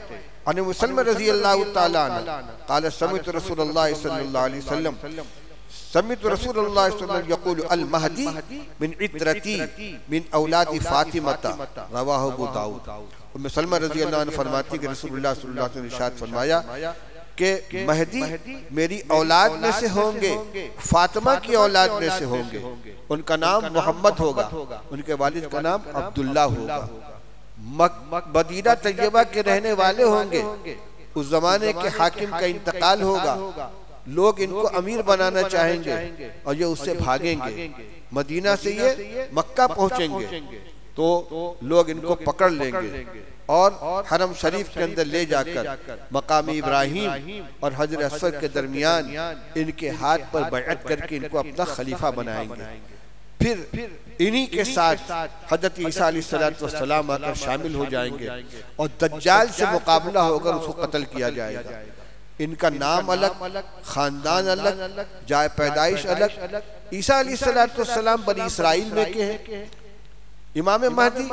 अन मुसलम रज़ियल्लाहु ताला अन्हु क़ाल समिअतु रसूलुल्लाह सल्लल्लाहु अलैहि वसल्लम समिअतु रसूलुल्लाह सल्लल्लाहु अलैहि वसल्लम यक़ूलु अल महदी मिन इत्रती मिन औलादी फातिमता रवाहु अबू दाऊद। उम्मे सलमा रज़ियल्लाहु अन्हा फरमाती कि रसूलुल्लाह सल्लल्लाहु अलैहि वसल्लम ने इरशाद फरमाया कि महदी मेरी औलाद में से होंगे, फातिमा की औलाद में से होंगे, उनका नाम मोहम्मद होगा, उनके वालिद का नाम अब्दुल्ला होगा, मदीना तैयबा के रहने वाले होंगे, उस जमाने के हाकिम का इंतकाल होगा, लोग इनको अमीर बनाना चाहेंगे और ये उससे भागेंगे, मदीना से ये मक्का पहुंचेंगे तो लोग इनको पकड़ लेंगे और हरम शरीफ के अंदर ले जाकर मकाम इब्राहिम और हजर अस्वद के दरमियान इनके हाथ पर बैअत करके इनको अपना खलीफा बनाएंगे। फिर इन्हीं के साथ हजरत ईसा अलैहिस्सलाम आकर शामिल हो जाएंगे और दज्जाल से मुकाबला होकर उसको कत्ल किया जाएगा। इनका नाम अलग, खानदान अलग, जाए पैदाइश अलग। ईसा अलैहिस्सलाम बनी इसराइल में के हैं। इमाम महदी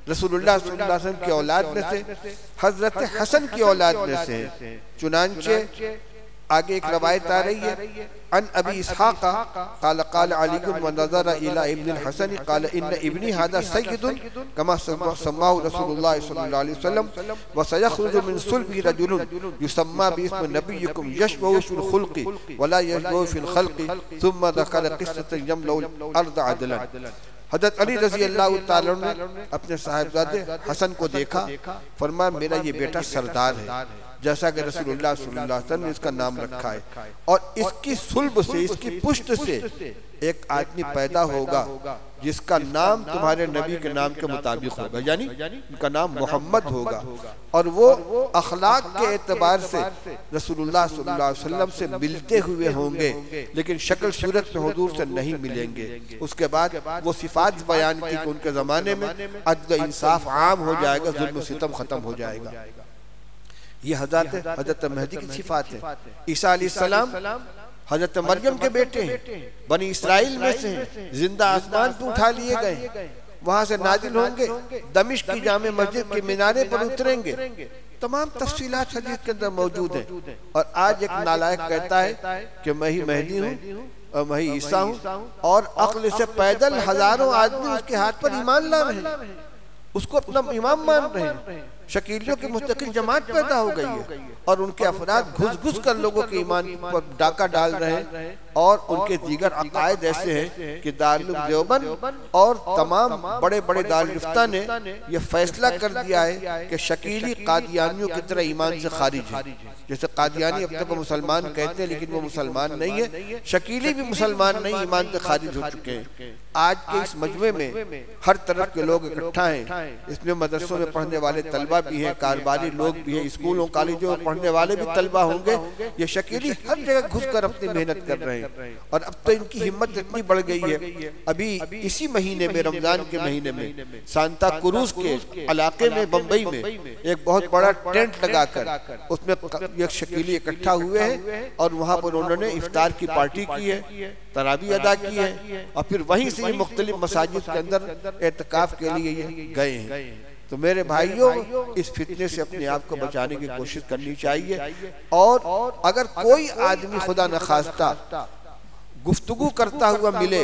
रसूलुल्लाह सल्लल्लाहु अलैहि वसल्लम की औलाद में से, हजरत हसन की औलाद में से। चुनांचे आगे एक रवायत आ रही है अन अबी इसहाक़ क़ाल क़ाल अली व नज़र इला इब्न हसन क़ाल इन्न इब्नी हादा सय्यदुन कमा सम्माहु रसूलुल्लाह सल्लल्लाहु अलैहि वसल्लम व सयख़रुजु मिन सुल्बि रजुलुन युसम्मा बिस्मि नबिय्यिकुम यशबहु फिल खुल्क़ि व ला यशबहु फिल ख़ल्क़ि सुम्मा ज़करा क़िस्सतन यमलउ अर्द अदलन। हज़रत अली रज़ी अल्लाह ताला ने अपने साहिबजादे हसन को देखा, फरमाया मेरा ये बेटा सरदार है, जैसा कि रसूलुल्लाह सल्लल्लाहु अलैहि वसल्लम ने इसका नाम रखा है, और इसकी सुल्ब से, इसकी पुष्ट से एक आदमी पैदा होगा जिसका नाम तुम्हारे नबी के नाम के मुताबिक होगा, यानी उनका नाम मोहम्मद होगा, और वो अखलाक के एतबार से रसूलुल्लाह सल्लल्लाहु अलैहि वसल्लम से मिलते हुए होंगे, लेकिन शक्ल सूरत में हुजूर से नहीं मिलेंगे। उसके बाद वो सिफात बयान की कि उनके ज़माने में अदल इंसाफ आम हो जाएगा, जुल्म सितम खत्म हो जाएगा। ये हजरत महदी की सिफात है। ईसा अलैहिस्सलाम हजरत मरियम के बेटे हैं, बनी इसराइल में से हैं, जिंदा आसमान पर उठा लिए गए, वहां से नाजिल होंगे, दमिश्क की जामे मस्जिद के मीनारे पर उतरेंगे। तमाम तफसीलात हदीस के अंदर मौजूद हैं। और आज एक नालायक कहता है कि मैं ही महदी हूँ और मैं ही ईसा हूँ, और अक्ल से पैदल हजारों आदमी उसके हाथ पर ईमान ला रहे हैं, उसको अपना इमाम मान रहे हैं। शकीलियों की मुस्तकिल जमात पैदा हो गई है और उनके अफराद घुस घुस कर लोगों के ईमान पर डाका डाल रहे हैं और उनके दीगर अकायद ऐसे हैं कि दारुल देवबंद और तमाम बड़े बड़े दारुल ने यह फैसला कर दिया है कि शकीली कादियानियों की तरह ईमान से खारिज है। जैसे कादियानी अपने को मुसलमान कहते हैं लेकिन वो मुसलमान नहीं है, शकीली भी मुसलमान नहीं, ईमान से खारिज हो चुके हैं। आज के इस मजमे में हर तरफ के लोग इकट्ठा हैं। इसमें मदरसों में पढ़ने वाले तलबा भी हैं, कारोबारी लोग भी हैं, स्कूलों कॉलेजों में पढ़ने वाले भी तलबा होंगे। ये शकीली हर जगह घुस कर अपनी मेहनत कर रहे हैं और अब तो इनकी हिम्मत इतनी बढ़ गई है। अभी इसी महीने में, रमजान के महीने में, सांता क्रूज के इलाके में, बम्बई में एक बहुत बड़ा टेंट लगाकर उसमें एक शकीली इकट्ठा हुए हैं और वहां पर उन्होंने इफ्तार की पार्टी की है, तरावी अदा की है और फिर वहीं से मुख्तलिफ मसाजिद के अंदर एतकाफ के लिए ये गए हैं। तो मेरे भाइयों, इस फितने से अपने आप को बचाने की कोशिश करनी चाहिए और अगर कोई आदमी खुदा न खास्ता गुफ्तगू करता हुआ मिले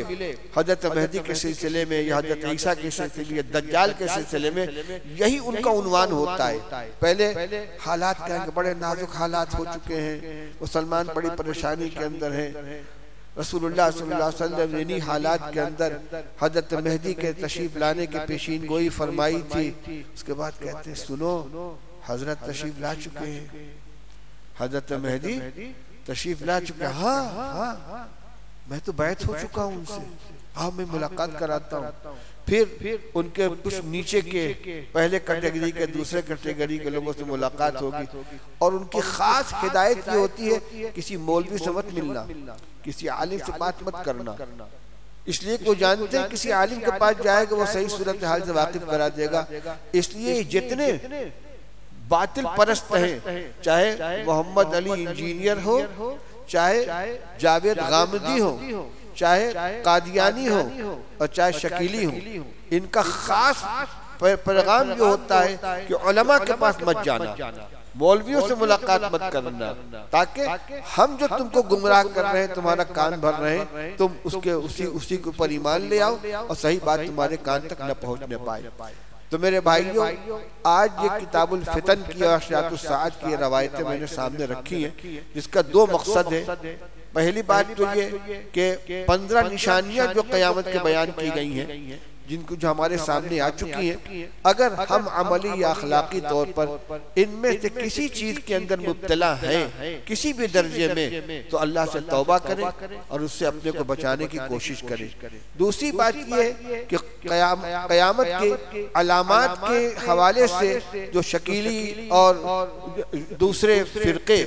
हजरत मेहदी के सिलसिले में या हजरत ईसा के सिलसिले, दज्जाल के सिलसिले में, यही उनका उन्वान होता है। पहले हालात कहेंगे बड़े नाजुक हालात हो चुके हैं, मुसलमान बड़ी परेशानी के अंदर है। रसूलुल्लाह सल्लल्लाहु अलैहि वसल्लम ने इन्हीं हालात के अंदर हजरत मेहदी के तशरीफ लाने की पेशीन गोई फरमाई थी। उसके बाद कहते हैं सुनो, हजरत तशरीफ ला चुके हैं, हजरत मेहदी तशरीफ ला चुके हैं। हाँ, मैं तो बैत हो चुका हूँ उनसे, हाँ मैं मुलाकात कराता हूँ। फिर उनके कुछ नीचे के पहले कैटेगरी के दूसरे कैटेगरी के लोगों से मुलाकात होगी और उनकी खास हिदायत ये होती है किसी मौलवी से मत मिलना, किसी आलिम से बात मत करना, इसलिए वो जानते हैं किसी आलिम के पास जाएगा वो सही सूरत हाल से वाकिफ करा देगा। इसलिए जितने बातिल परस्त हैं, चाहे मोहम्मद अली इंजीनियर हो, चाहे जावेद गामदी हो, चाहे कादियानी हो और चाहे शकीली हो, इनका खास पैगाम ये होता है कि उलमा के पास मत जाना, मौलवियों से मुलाकात मत करना, ताकि हम जो तुमको गुमराह कर रहे हैं, तुम्हारा कान भर रहे हैं, तुम उसके उसी के ऊपर ईमान ले आओ और सही बात तुम्हारे कान तक न पहुंचने पाए। तो मेरे भाइयों, आज ये किताबुल फितन की और अशरातुस साअत की रवायतें मैंने सामने रखी हैं, जिसका दो मकसद है। पहली बात तो ये कि 15 निशानियां जो क़यामत के बयान की गई हैं, जिनको जो हमारे सामने आ चुकी हैं, अगर हम अमली या अखलाकी तौर पर इनमें से किसी चीज के अंदर मुब्तला हैं किसी भी दर्जे में, तो अल्लाह से तौबा करें और उससे अपने को बचाने की कोशिश करें। दूसरी बात यह है कि क़यामत के अलामात के हवाले से जो शकीली और दूसरे फिरके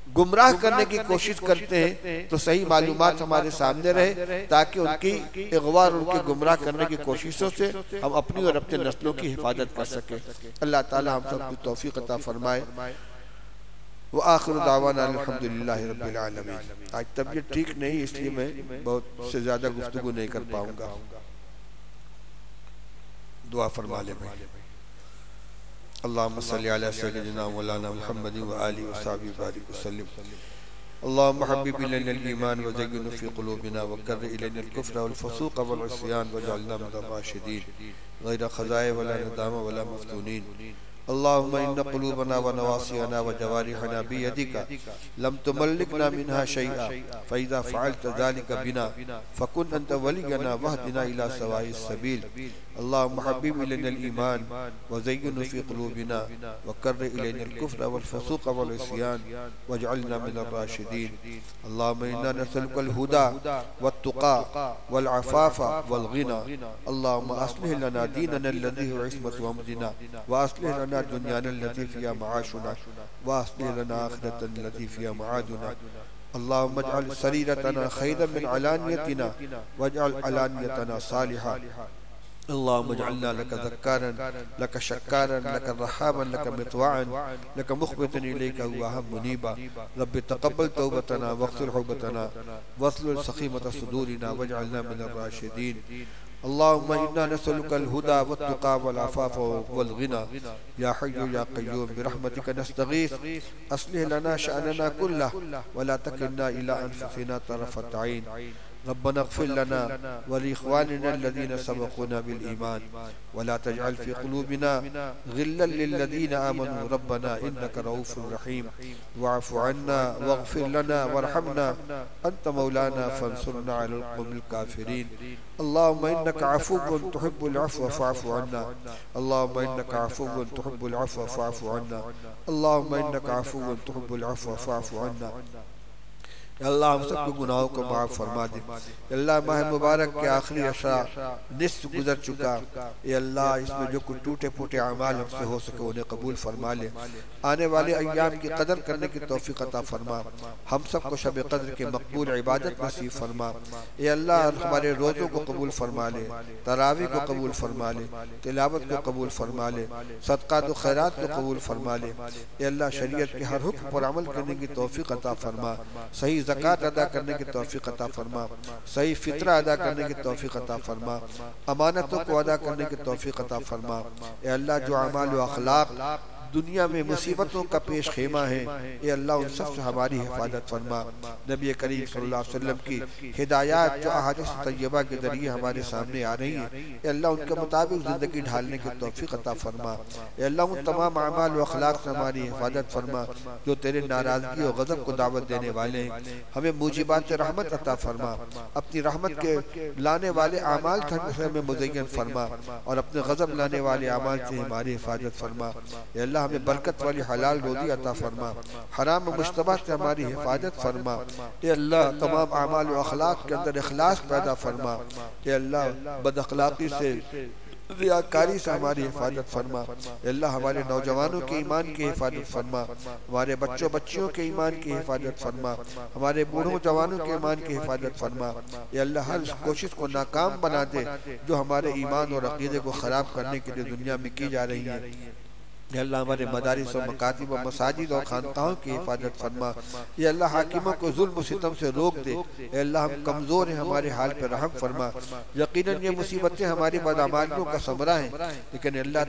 गुमराह करने की कोशिश करते हैं, तो सही मालूमात हमारे सामने रहे ताकि उनकी अगवा और उनके गुमराह करने की कोशिशों से हम अपनी और अपने नस्लों की हिफाजत कर सके। अल्लाह ताला हम सबको तौफीक अता फरमाए। व आखिर दावाना अल्हम्दुलिल्लाहि रब्बिल आलमीन। आज तबीयत ठीक नहीं, इसलिए मैं बहुत से ज्यादा गुफ्तगू नहीं कर पाऊंगा। दुआ फरमा ले भाई। अल्लाहुम्मा सल्लि अला सय्यिदिना मौलाना मुहम्मद व आलिहि व सहबिहि बारिक वसल्लम। अल्लाहुम्मा हब्बिब इलैनल ईमान व ज़य्यिनहु फ़ी क़ुलूबिना व कर्रिह इलैनल कुफ़्र वल फ़ुसूक़ वल इस्यान वजअलना मिनर राशिदीन ग़ैर ख़ज़ाए वला नदाम वला मफ़्तूनीन। अल्लाहुम्मा इन्ना क़ुलूबना व नवासियना व जवारिहना बियदिका लम तुमल्लिकना मिनहा शैआ फ़इज़ा फ़अल्त ज़ालिका बिना फ़कुन अंत वलियना वहदिना इला सवाइस सबील। अल्लाहुम्मा हब्बिब इलैनल ईमान व ज़य्यिनहु फ़ी क़ुलूबिना व कर्रिह इलैनल कुफ़्र वल फ़ुसूक़ वल इस्यान वजअलना मिनर राशिदीन। अल्लाहुम्मा इन्ना नसअलुकल हुदा वत्तुक़ा वल अफ़ाफ़ा वल ग़िना। अल्लाहुम्मा अस्लिह लना दीनना अल्लज़ी हुवा इस्मतु अमरिना व अस्लिह लना दुनियाना अल्लती फ़ीहा मआशुना व अस्लिह लना आखिरतना अल्लती फ़ीहा मआदुना। अल्लाहुम्मा इजअल सरीरतना खैरन मिन अलानियतिना वजअल अलानियतना सालिहा। अल्लाहुम्मा इजअलना लका ज़क्कारन लका शक्कारन लका रहामन लका मितवाअन लका मुख़बितन इलैका वअहम मुनीबा। रब्बि तक़ब्बल तौबतना वग़फ़िर हुबतना वस्लुल सख़ीमत सुदूरिना वजअलना मिनर राशिदीन। अल्लाहुम्मा इन्ना नसअलुकल हुदा वत्तुक़ा वल अफ़ाफ़ वल ग़िना। या हय्यु या क़य्यूम बिरहमतिका नस्तगीस अस्लिह लना शअनना कुल्लह वला तकिलना इला अनफुसिना तरफ़त ऐन। रब्बना इग़फिर लना व लिइख़वानिना अल्लज़ीना सबक़ूना बिल ईमान वला तजअल फ़ी क़ुलूबिना ग़िल्लन लिल्लज़ीना आमनू रब्बना इन्नका रऊफ़ुर रहीम वअफ़ु अन्ना वग़फ़िर लना वरहमना अंत मौलाना फ़ंसुरना अलल क़ौमिल काफ़िरीन अल्लाहुम्मा इन्नका अफ़ुव्वुन तुहिब्बुल अफ़्व फ़अफ़ु अन्ना अल्लाहुम्मा इन्नका अफ़ुव्वुन तुहिब्बुल अफ़्व फ़अफ़ु अन्ना अल्लाहुम्मा इन्नका अफ़ुव्वुन तुहिब्बुल अफ़्व फ़अफ़ु अन्ना। अल्लाह हम सबके गुनाहों को माफ़ फरमा दे। अल्लाह माह मुबारक के आखिरी अशरा निस्फ गुजर चुका। ये अल्लाह इसमें जो कुछ टूटे फूटे अमाल हमसे हो सके उन्हें कबूल फरमा ले। आने वाले अय्याम की कदर करने की तौफीक अता फरमा। हम सबको शब कद्र के मकबूल इबादत नसीब फरमा। ये अल्लाह हमारे रोज़ों को कबूल फरमा ले, तरावी को कबूल फरमा ले, तिलावत को कबूल फरमा ले, सदक़ात व खैरात को कबूल फरमा ले। ये अल्लाह शरीयत के हर हुक्म पर अमल करने की तौफीक अता फरमा। सही ज़कात अदा करने की तौफीक अता फरमा। सही फितरा अदा करने की तौफीक अता फरमा। अमानतों को अदा करने की तौफीक अता फरमा। ए अल्लाह जो अमाल व अखलाक दुनिया में मुसीबतों का पेश खेमा है, ये अल्लाह उन सब से हमारी हिफाजत फरमा। नबी करीम सल्लल्लाहु अलैहि वसल्लम की हिदायत जो अहादीस तय्यबा के जरिए हमारे सामने आ रही है, ये अल्लाह उनके मुताबिक ज़िंदगी ढालने की तौफीक अता फरमा। ये अल्लाह उन तमाम अमाल व अखलाक से हमारी हिफाजत फरमा जो तेरे नाराज़गी और गज़ब को दावत देने वाले हैं। हमें मूजिबात रहमत अता फरमा। अपनी रहमत के लाने वाले अमाल से हमें मुज़य्यन फरमा और अपने गज़ब लाने वाले अमाल से हमारी हिफाजत फरमा। ये अल्लाह हमें बरकत वाली हलाल रोज़ी अता फरमा। हराम मुश्तबा से हमारी हिफाजत फरमा। ये अल्लाह तमाम अमाल व अखलाक के अंदर इखलास पैदा फरमा। ये अल्लाह बदअखलाकी से रियाकारी से हमारी हिफाजत फरमा। अल्लाह हमारे नौजवानों के ईमान की हिफाजत फरमा। हमारे बच्चों बच्चियों के ईमान की हिफाजत फरमा। हमारे बूढ़ों जवानों के ईमान की हिफाजत फरमा। ये अल्लाह हर कोशिश को नाकाम बना दे जो हमारे ईमान और अकीदे को ख़राब करने के लिए दुनिया में की जा रही है। अल्लाह हमारे मदारिस और मकातिब और मसाजिद और खानकाहों की हिफाजत फरमा। ये अल्लाह हाकिमों को जुल्म सितम से रोक दे। अल्लाह हम कमज़ोर हैं, हमारे हाल पर रहम फरमा। यकीनन ये मुसीबतें हमारी बदअमालियों का समरा हैं, लेकिन अल्लाह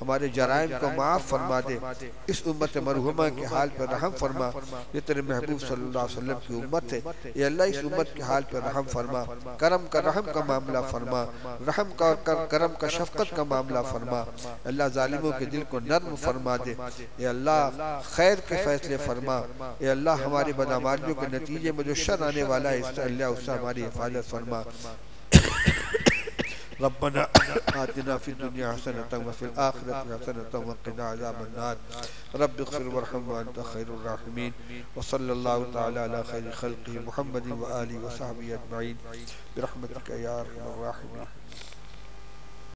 हमारे जराइम को माफ़ फरमा दे। इस उम्मत मरहुमा के हाल पर रहम फरमा। ये तेरे महबूब सल्लल्लाहु अलैहि वसल्लम की उम्मत है। ये अल्लाह इस उम्मत के हाल पर रहम फरमा। करम का रहम का मामला फरमा। रहम का करम का शफकत का मामला फरमा। अल्लाह जालिमों के दिल को नर्म फरमा दे। ये अल्लाह खैर के फैसले फरमा। ये अल्लाह हमारी बदअमालियों के नतीजे में जो शर आने वाला है इससे अल्लाह उससे हमारी हिफाजत फरमा। रब्बना आतिना फिद दुनिया हसनतन व फिल आखिरति हसनतन व क़िना अज़ाबन नार रब्बिग़फिर वरहम व अंत खैरुर राहिमीन व सल्लल्लाहु तआला अला खैरि खल्क़िही मुहम्मदिन व आलिहि व सहबिही अजमईन बिरहमतिका या अरहमर राहिमीन।